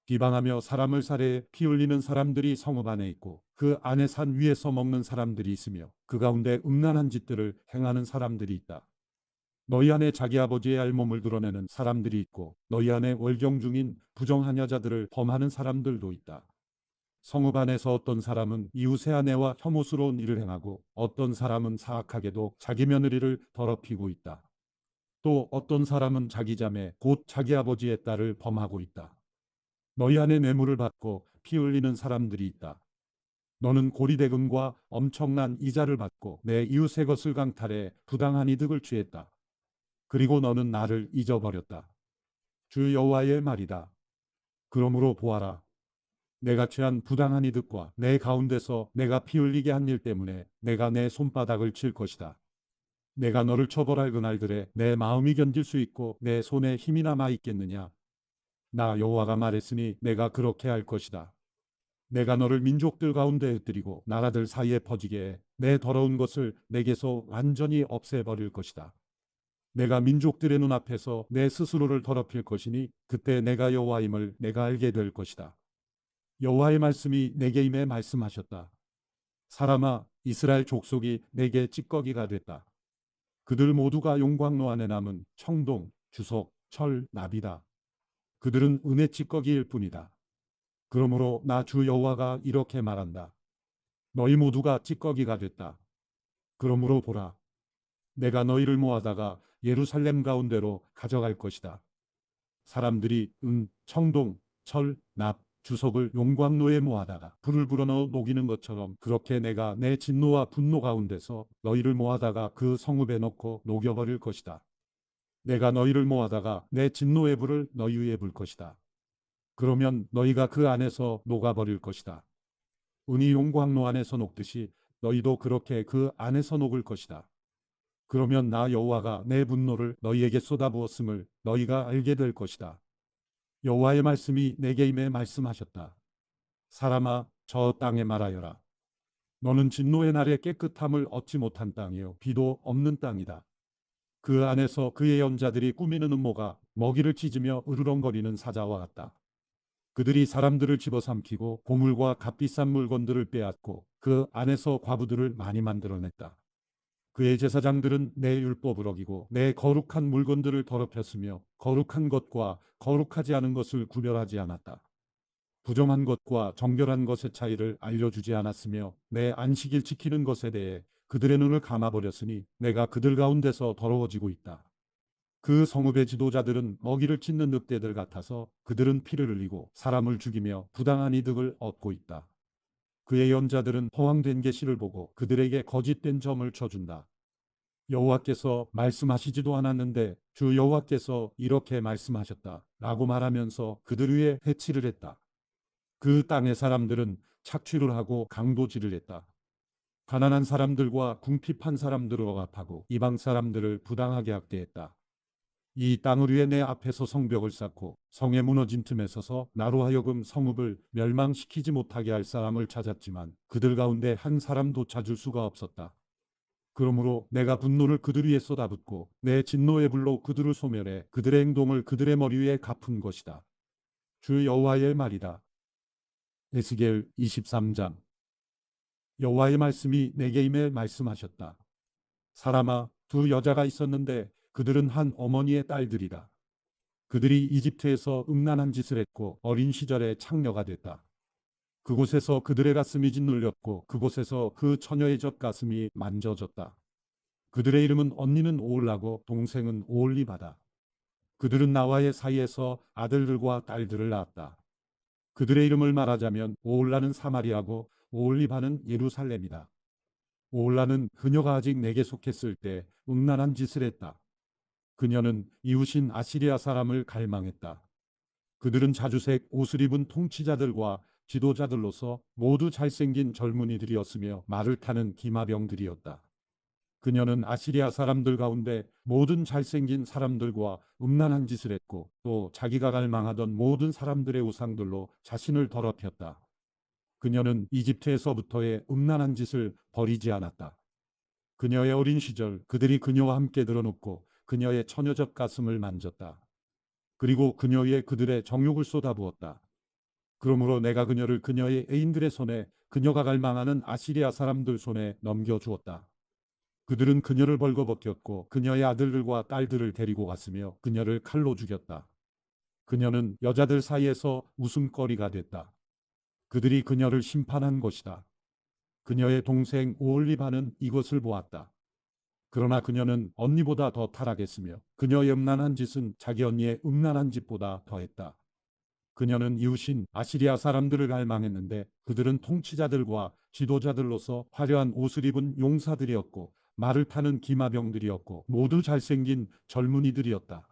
비방하며 사람을 살해 피 흘리는 사람들이 성읍 안에 있고 그 안에 산 위에서 먹는 사람들이 있으며 그 가운데 음란한 짓들을 행하는 사람들이 있다. 너희 안에 자기 아버지의 알몸을 드러내는 사람들이 있고 너희 안에 월경 중인 부정한 여자들을 범하는 사람들도 있다. 성읍 안에서 어떤 사람은 이웃의 아내와 혐오스러운 일을 행하고 어떤 사람은 사악하게도 자기 며느리를 더럽히고 있다. 또 어떤 사람은 자기 자매 곧 자기 아버지의 딸을 범하고 있다. 너희 안에 뇌물을 받고 피 흘리는 사람들이 있다. 너는 고리대금과 엄청난 이자를 받고 내 이웃의 것을 강탈해 부당한 이득을 취했다. 그리고 너는 나를 잊어버렸다. 주 여호와의 말이다. 그러므로 보아라. 내가 취한 부당한 이득과 내 가운데서 내가 피 흘리게 한 일 때문에 내가 내 손바닥을 칠 것이다. 내가 너를 처벌할 그날들에 내 마음이 견딜 수 있고 내 손에 힘이 남아 있겠느냐? 나 여호와가 말했으니 내가 그렇게 할 것이다. 내가 너를 민족들 가운데 흩뜨리고 나라들 사이에 퍼지게 해 내 더러운 것을 내게서 완전히 없애버릴 것이다. 내가 민족들의 눈앞에서 내 스스로를 더럽힐 것이니 그때 내가 여호와임을 내가 알게 될 것이다. 여호와의 말씀이 내게 임해 말씀하셨다. 사람아, 이스라엘 족속이 내게 찌꺼기가 됐다. 그들 모두가 용광로 안에 남은 청동, 주석, 철, 납이다. 그들은 은의 찌꺼기일 뿐이다. 그러므로 나 주 여호와가 이렇게 말한다. 너희 모두가 찌꺼기가 됐다. 그러므로 보라. 내가 너희를 모아다가 예루살렘 가운데로 가져갈 것이다. 사람들이 은, 청동, 철, 납, 주석을 용광로에 모아다가 불을 불어넣어 녹이는 것처럼 그렇게 내가 내 진노와 분노 가운데서 너희를 모아다가 그 성읍에 넣고 녹여버릴 것이다. 내가 너희를 모아다가 내 진노의 불을 너희 위에 불 것이다. 그러면 너희가 그 안에서 녹아버릴 것이다. 은이 용광로 안에서 녹듯이 너희도 그렇게 그 안에서 녹을 것이다. 그러면 나 여호와가 내 분노를 너희에게 쏟아부었음을 너희가 알게 될 것이다. 여호와의 말씀이 내게 임해 말씀하셨다. 사람아, 저 땅에 말하여라. 너는 진노의 날에 깨끗함을 얻지 못한 땅이요 비도 없는 땅이다. 그 안에서 그의 연자들이 꾸미는 음모가 먹이를 찢으며 으르렁거리는 사자와 같다. 그들이 사람들을 집어삼키고 보물과 값비싼 물건들을 빼앗고 그 안에서 과부들을 많이 만들어냈다. 그의 제사장들은 내 율법을 어기고 내 거룩한 물건들을 더럽혔으며 거룩한 것과 거룩하지 않은 것을 구별하지 않았다. 부정한 것과 정결한 것의 차이를 알려주지 않았으며 내 안식일 지키는 것에 대해 그들의 눈을 감아버렸으니 내가 그들 가운데서 더러워지고 있다. 그 성읍의 지도자들은 먹이를 찢는 늑대들 같아서 그들은 피를 흘리고 사람을 죽이며 부당한 이득을 얻고 있다. 그의 연자들은 허황된 계시를 보고 그들에게 거짓된 점을 쳐준다. 여호와께서 말씀하시지도 않았는데 주 여호와께서 이렇게 말씀하셨다 라고 말하면서 그들 위에 해치를 했다. 그 땅의 사람들은 착취를 하고 강도질을 했다. 가난한 사람들과 궁핍한 사람들을 억압하고 이방 사람들을 부당하게 학대했다. 이 땅을 위해 내 앞에서 성벽을 쌓고 성의 무너진 틈에 서서 나로 하여금 성읍을 멸망시키지 못하게 할 사람을 찾았지만 그들 가운데 한 사람도 찾을 수가 없었다. 그러므로 내가 분노를 그들 위에 쏟아붓고 내 진노의 불로 그들을 소멸해 그들의 행동을 그들의 머리 위에 갚은 것이다. 주 여호와의 말이다. 에스겔 23장. 여호와의 말씀이 내게 임해 말씀하셨다. 사람아, 두 여자가 있었는데 그들은 한 어머니의 딸들이다. 그들이 이집트에서 음란한 짓을 했고 어린 시절에 창녀가 됐다. 그곳에서 그들의 가슴이 짓눌렸고 그곳에서 그 처녀의 젖가슴이 만져졌다. 그들의 이름은 언니는 오홀라고 동생은 오홀리바다. 그들은 나와의 사이에서 아들들과 딸들을 낳았다. 그들의 이름을 말하자면 오홀라는 사마리아고 오홀리바는 예루살렘이다. 오홀라는 그녀가 아직 내게 속했을 때 음란한 짓을 했다. 그녀는 이웃인 아시리아 사람을 갈망했다. 그들은 자주색 옷을 입은 통치자들과 지도자들로서 모두 잘생긴 젊은이들이었으며 말을 타는 기마병들이었다. 그녀는 아시리아 사람들 가운데 모든 잘생긴 사람들과 음란한 짓을 했고 또 자기가 갈망하던 모든 사람들의 우상들로 자신을 더럽혔다. 그녀는 이집트에서부터의 음란한 짓을 버리지 않았다. 그녀의 어린 시절 그들이 그녀와 함께 들어눕고 그녀의 처녀적 가슴을 만졌다. 그리고 그녀 위에 그들의 정욕을 쏟아부었다. 그러므로 내가 그녀를 그녀의 애인들의 손에 그녀가 갈망하는 아시리아 사람들 손에 넘겨주었다. 그들은 그녀를 벌거벗겼고 그녀의 아들들과 딸들을 데리고 갔으며 그녀를 칼로 죽였다. 그녀는 여자들 사이에서 웃음거리가 됐다. 그들이 그녀를 심판한 것이다. 그녀의 동생 오올리바는 이것을 보았다. 그러나 그녀는 언니보다 더 타락했으며 그녀의 음란한 짓은 자기 언니의 음란한 짓보다 더했다. 그녀는 이웃인 아시리아 사람들을 갈망했는데 그들은 통치자들과 지도자들로서 화려한 옷을 입은 용사들이었고 말을 타는 기마병들이었고 모두 잘생긴 젊은이들이었다.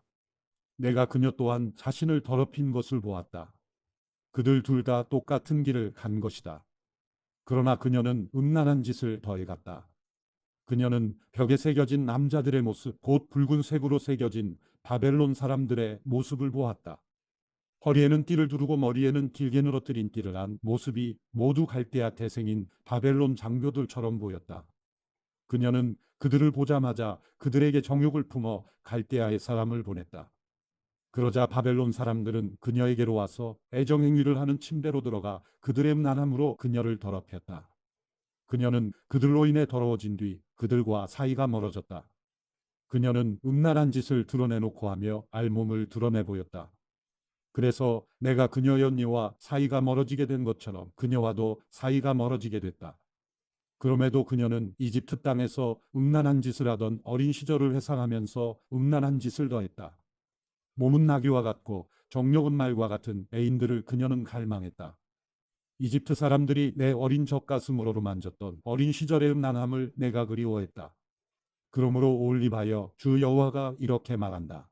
내가 그녀 또한 자신을 더럽힌 것을 보았다. 그들 둘 다 똑같은 길을 간 것이다. 그러나 그녀는 음란한 짓을 더해갔다. 그녀는 벽에 새겨진 남자들의 모습, 곧 붉은색으로 새겨진 바벨론 사람들의 모습을 보았다. 허리에는 띠를 두르고 머리에는 길게 늘어뜨린 띠를 한 모습이 모두 갈대아 태생인 바벨론 장교들처럼 보였다. 그녀는 그들을 보자마자 그들에게 정욕을 품어 갈대아의 사람을 보냈다. 그러자 바벨론 사람들은 그녀에게로 와서 애정행위를 하는 침대로 들어가 그들의 음란함으로 그녀를 더럽혔다. 그녀는 그들로 인해 더러워진 뒤 그들과 사이가 멀어졌다. 그녀는 음란한 짓을 드러내놓고 하며 알몸을 드러내 보였다. 그래서 내가 그녀의 언니와 사이가 멀어지게 된 것처럼 그녀와도 사이가 멀어지게 됐다. 그럼에도 그녀는 이집트 땅에서 음란한 짓을 하던 어린 시절을 회상하면서 음란한 짓을 더했다. 몸은 나귀와 같고 정력은 말과 같은 애인들을 그녀는 갈망했다. 이집트 사람들이 내 어린 젖가슴으로 만졌던 어린 시절의 음란함을 내가 그리워했다. 그러므로 올리바여, 주 여호와가 이렇게 말한다.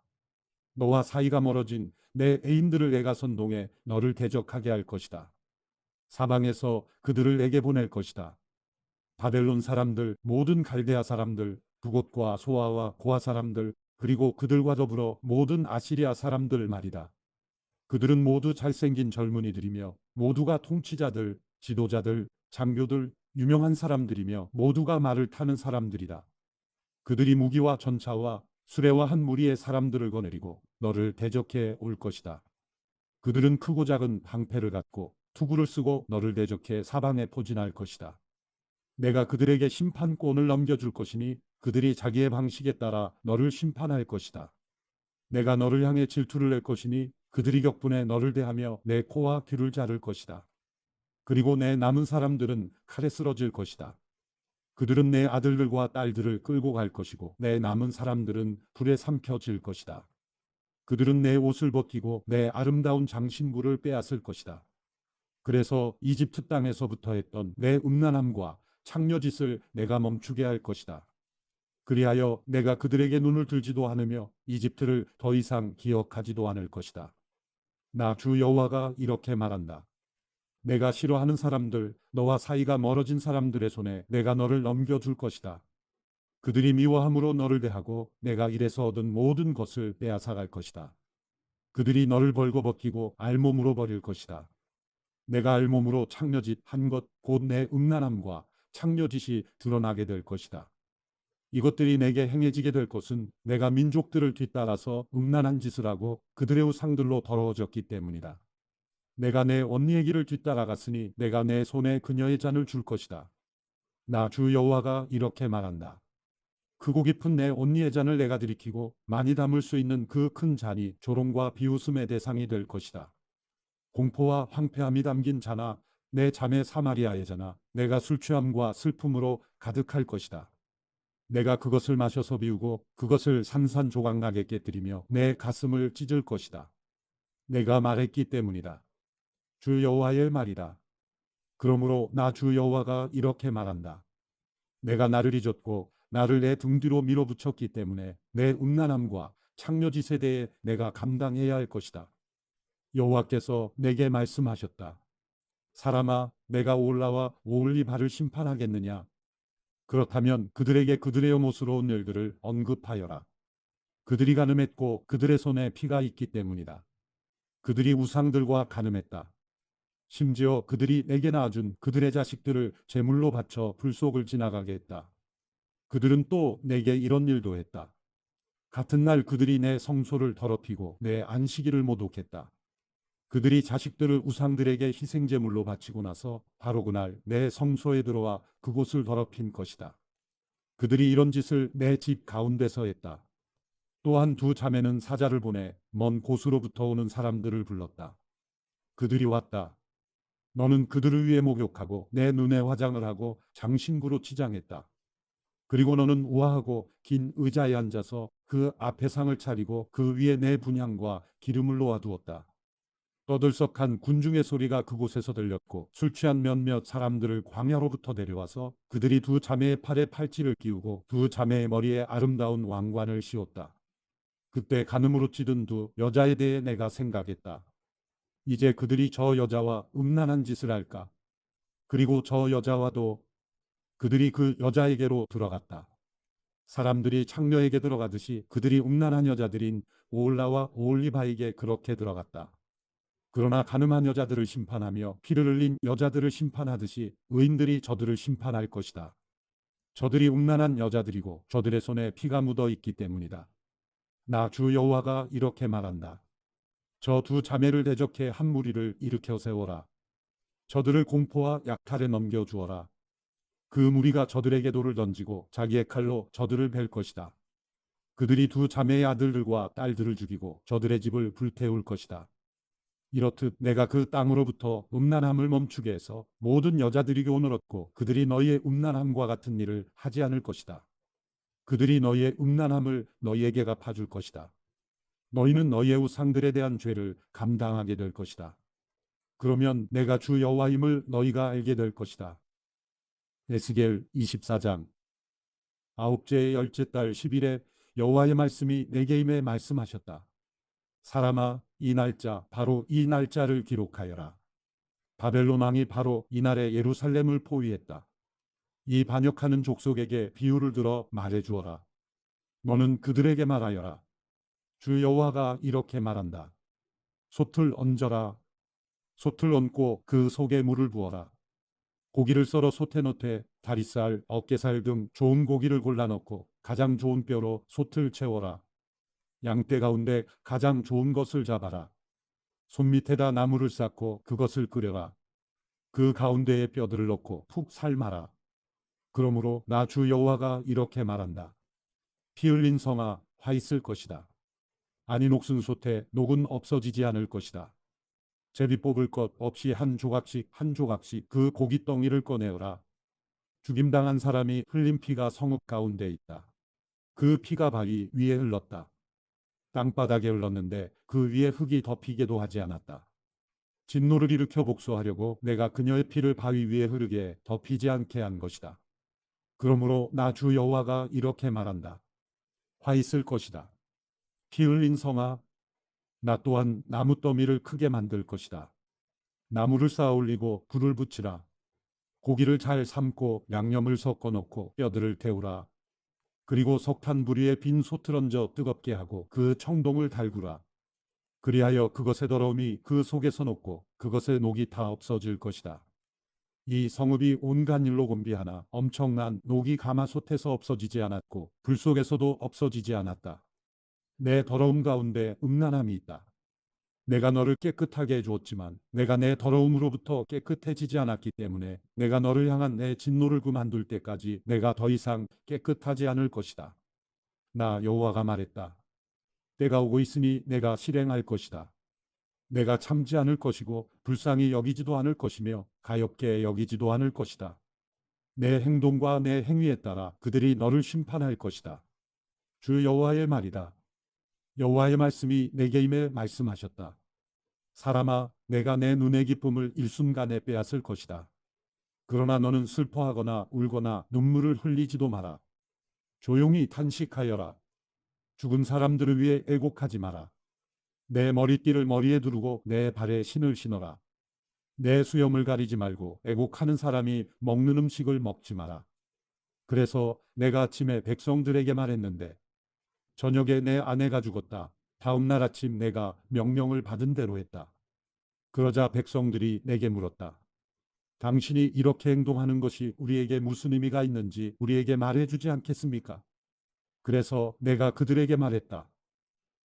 너와 사이가 멀어진 내 애인들을 내가 선동해 너를 대적하게 할 것이다. 사방에서 그들을 내게 보낼 것이다. 바벨론 사람들, 모든 갈대아 사람들, 북옷과 소아와 고아 사람들, 그리고 그들과 더불어 모든 아시리아 사람들 말이다. 그들은 모두 잘생긴 젊은이들이며 모두가 통치자들, 지도자들, 장교들, 유명한 사람들이며 모두가 말을 타는 사람들이다. 그들이 무기와 전차와 수레와 한 무리의 사람들을 거느리고 너를 대적해 올 것이다. 그들은 크고 작은 방패를 갖고 투구를 쓰고 너를 대적해 사방에 포진할 것이다. 내가 그들에게 심판권을 넘겨줄 것이니 그들이 자기의 방식에 따라 너를 심판할 것이다. 내가 너를 향해 질투를 낼 것이니 그들이 격분해 너를 대하며 내 코와 귀를 자를 것이다. 그리고 내 남은 사람들은 칼에 쓰러질 것이다. 그들은 내 아들들과 딸들을 끌고 갈 것이고 내 남은 사람들은 불에 삼켜질 것이다. 그들은 내 옷을 벗기고 내 아름다운 장신구를 빼앗을 것이다. 그래서 이집트 땅에서부터 했던 내 음란함과 창녀짓을 내가 멈추게 할 것이다. 그리하여 내가 그들에게 눈을 들지도 않으며 이집트를 더 이상 기억하지도 않을 것이다. 나 주 여호와가 이렇게 말한다. 내가 싫어하는 사람들, 너와 사이가 멀어진 사람들의 손에 내가 너를 넘겨줄 것이다. 그들이 미워함으로 너를 대하고 내가 이래서 얻은 모든 것을 빼앗아갈 것이다. 그들이 너를 벌거벗기고 알몸으로 버릴 것이다. 내가 알몸으로 창녀짓 한 것 곧 내 음란함과 창녀짓이 드러나게 될 것이다. 이것들이 내게 행해지게 될 것은 내가 민족들을 뒤따라서 음란한 짓을 하고 그들의 우상들로 더러워졌기 때문이다. 내가 내 언니의 길을 뒤따라갔으니 내가 내 손에 그녀의 잔을 줄 것이다. 나 주 여호와가 이렇게 말한다. 크고 깊은 내 언니의 잔을 내가 들이키고 많이 담을 수 있는 그 큰 잔이 조롱과 비웃음의 대상이 될 것이다. 공포와 황폐함이 담긴 잔아, 내 자매 사마리아의 잔아, 내가 술 취함과 슬픔으로 가득할 것이다. 내가 그것을 마셔서 비우고 그것을 산산조각나게 깨뜨리며 내 가슴을 찢을 것이다. 내가 말했기 때문이다. 주 여호와의 말이다. 그러므로 나 주 여호와가 이렇게 말한다. 내가 나를 잊었고 나를 내 등 뒤로 밀어붙였기 때문에 내 음란함과 창녀짓에 대해 내가 감당해야 할 것이다. 여호와께서 내게 말씀하셨다. 사람아, 내가 올라와 오올리바를 심판하겠느냐? 그렇다면 그들에게 그들의 혐오스러운 일들을 언급하여라. 그들이 간음했고 그들의 손에 피가 있기 때문이다. 그들이 우상들과 간음했다. 심지어 그들이 내게 낳아준 그들의 자식들을 제물로 바쳐 불 속을 지나가게 했다. 그들은 또 내게 이런 일도 했다. 같은 날 그들이 내 성소를 더럽히고 내 안식일을 모독했다. 그들이 자식들을 우상들에게 희생제물로 바치고 나서 바로 그날 내 성소에 들어와 그곳을 더럽힌 것이다. 그들이 이런 짓을 내 집 가운데서 했다. 또한 두 자매는 사자를 보내 먼 곳으로부터 오는 사람들을 불렀다. 그들이 왔다. 너는 그들을 위해 목욕하고 내 눈에 화장을 하고 장신구로 치장했다. 그리고 너는 우아하고 긴 의자에 앉아서 그 앞에 상을 차리고 그 위에 내 분향과 기름을 놓아두었다. 떠들썩한 군중의 소리가 그곳에서 들렸고 술 취한 몇몇 사람들을 광야로부터 데려와서 그들이 두 자매의 팔에 팔찌를 끼우고 두 자매의 머리에 아름다운 왕관을 씌웠다. 그때 간음으로 찌든 두 여자에 대해 내가 생각했다. 이제 그들이 저 여자와 음란한 짓을 할까? 그리고 저 여자와도 그들이 그 여자에게로 들어갔다. 사람들이 창녀에게 들어가듯이 그들이 음란한 여자들인 오올라와 오올리바에게 그렇게 들어갔다. 그러나 간음한 여자들을 심판하며 피를 흘린 여자들을 심판하듯이 의인들이 저들을 심판할 것이다. 저들이 음란한 여자들이고 저들의 손에 피가 묻어 있기 때문이다. 나 주 여호와가 이렇게 말한다. 저 두 자매를 대적해 한 무리를 일으켜 세워라. 저들을 공포와 약탈에 넘겨주어라. 그 무리가 저들에게 돌을 던지고 자기의 칼로 저들을 벨 것이다. 그들이 두 자매의 아들들과 딸들을 죽이고 저들의 집을 불태울 것이다. 이렇듯 내가 그 땅으로부터 음란함을 멈추게 해서 모든 여자들이 교훈을 얻고 그들이 너희의 음란함과 같은 일을 하지 않을 것이다. 그들이 너희의 음란함을 너희에게 갚아줄 것이다. 너희는 너희의 우상들에 대한 죄를 감당하게 될 것이다. 그러면 내가 주 여호와임을 너희가 알게 될 것이다. 에스겔 24장. 아홉째 열째 달 10일에 여호와의 말씀이 내게 임해 말씀하셨다. 사람아, 이 날짜 바로 이 날짜를 기록하여라. 바벨론 왕이 바로 이날에 예루살렘을 포위했다. 이 반역하는 족속에게 비유를 들어 말해 주어라. 너는 그들에게 말하여라. 주 여호와가 이렇게 말한다. 솥을 얹어라. 솥을 얹고 그 속에 물을 부어라. 고기를 썰어 솥에 넣되 다리살, 어깨살 등 좋은 고기를 골라 넣고 가장 좋은 뼈로 솥을 채워라. 양떼 가운데 가장 좋은 것을 잡아라. 솥 밑에다 나무를 쌓고 그것을 끓여라. 그 가운데에 뼈들을 넣고 푹 삶아라. 그러므로 나 주 여호와가 이렇게 말한다. 피 흘린 성아, 화 있을 것이다. 아니 녹슨 솥에 녹은 없어지지 않을 것이다. 제비 뽑을 것 없이 한 조각씩 한 조각씩 그 고깃덩이를 꺼내어라. 죽임당한 사람이 흘린 피가 성읍 가운데 있다. 그 피가 바위 위에 흘렀다. 땅바닥에 흘렀는데 그 위에 흙이 덮이게도 하지 않았다. 진노를 일으켜 복수하려고 내가 그녀의 피를 바위 위에 흐르게 덮이지 않게 한 것이다. 그러므로 나 주 여호와가 이렇게 말한다. 화 있을 것이다. 피 흘린 성아, 나 또한 나무 더미를 크게 만들 것이다. 나무를 쌓아 올리고 불을 붙이라. 고기를 잘 삶고 양념을 섞어 넣고 뼈들을 태우라. 그리고 석탄 불 위에 빈 솥을 얹어 뜨겁게 하고 그 청동을 달구라. 그리하여 그것의 더러움이 그 속에서 녹고 그것의 녹이 다 없어질 것이다. 이 성읍이 온갖 일로 곤비하나 엄청난 녹이 가마솥에서 없어지지 않았고 불 속에서도 없어지지 않았다. 내 더러움 가운데 음란함이 있다. 내가 너를 깨끗하게 해주었지만 내가 내 더러움으로부터 깨끗해지지 않았기 때문에 내가 너를 향한 내 진노를 그만둘 때까지 내가 더 이상 깨끗하지 않을 것이다. 나 여호와가 말했다. 때가 오고 있으니 내가 실행할 것이다. 내가 참지 않을 것이고 불쌍히 여기지도 않을 것이며 가엾게 여기지도 않을 것이다. 내 행동과 내 행위에 따라 그들이 너를 심판할 것이다. 주 여호와의 말이다. 여호와의 말씀이 내게 임해 말씀하셨다. 사람아, 내가 내 눈의 기쁨을 일순간에 빼앗을 것이다. 그러나 너는 슬퍼하거나 울거나 눈물을 흘리지도 마라. 조용히 탄식하여라. 죽은 사람들을 위해 애곡하지 마라. 내 머리띠를 머리에 두르고 내 발에 신을 신어라. 내 수염을 가리지 말고 애곡하는 사람이 먹는 음식을 먹지 마라. 그래서 내가 아침에 백성들에게 말했는데 저녁에 내 아내가 죽었다. 다음 날 아침 내가 명령을 받은 대로 했다. 그러자 백성들이 내게 물었다. 당신이 이렇게 행동하는 것이 우리에게 무슨 의미가 있는지 우리에게 말해주지 않겠습니까? 그래서 내가 그들에게 말했다.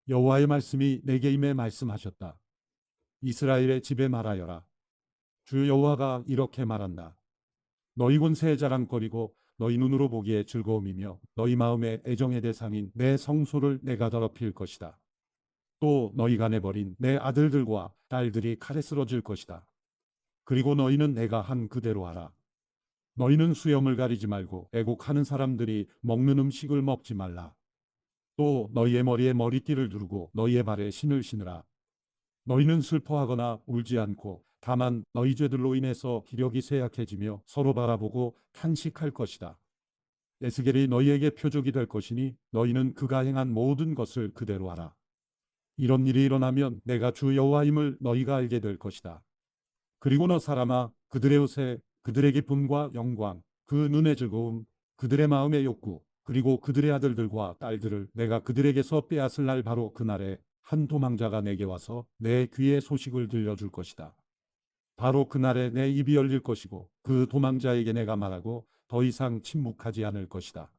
여호와의 말씀이 내게 임해 말씀하셨다. 이스라엘의 집에 말하여라. 주 여호와가 이렇게 말한다. 너희 권세의 자랑거리고 너희 눈으로 보기에 즐거움이며 너희 마음의 애정의 대상인 내 성소를 내가 더럽힐 것이다. 또 너희가 내버린 내 아들들과 딸들이 칼에 쓰러질 것이다. 그리고 너희는 내가 한 그대로 하라. 너희는 수염을 가리지 말고 애곡하는 사람들이 먹는 음식을 먹지 말라. 또 너희의 머리에 머리띠를 두르고 너희의 발에 신을 신으라. 너희는 슬퍼하거나 울지 않고 다만 너희 죄들로 인해서 기력이 쇠약해지며 서로 바라보고 탄식할 것이다. 에스겔이 너희에게 표적이 될 것이니 너희는 그가 행한 모든 것을 그대로 하라. 이런 일이 일어나면 내가 주 여호와임을 너희가 알게 될 것이다. 그리고 너 사람아, 그들의 옷에 그들의 기쁨과 영광, 그 눈의 즐거움, 그들의 마음의 욕구, 그리고 그들의 아들들과 딸들을 내가 그들에게서 빼앗을 날 바로 그날에 한 도망자가 내게 와서 내 귀에 소식을 들려줄 것이다. 바로 그날에 내 입이 열릴 것이고 그 도망자에게 내가 말하고 더 이상 침묵하지 않을 것이다.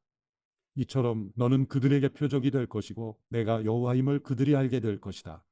이처럼 너는 그들에게 표적이 될 것이고 내가 여호와임을 그들이 알게 될 것이다.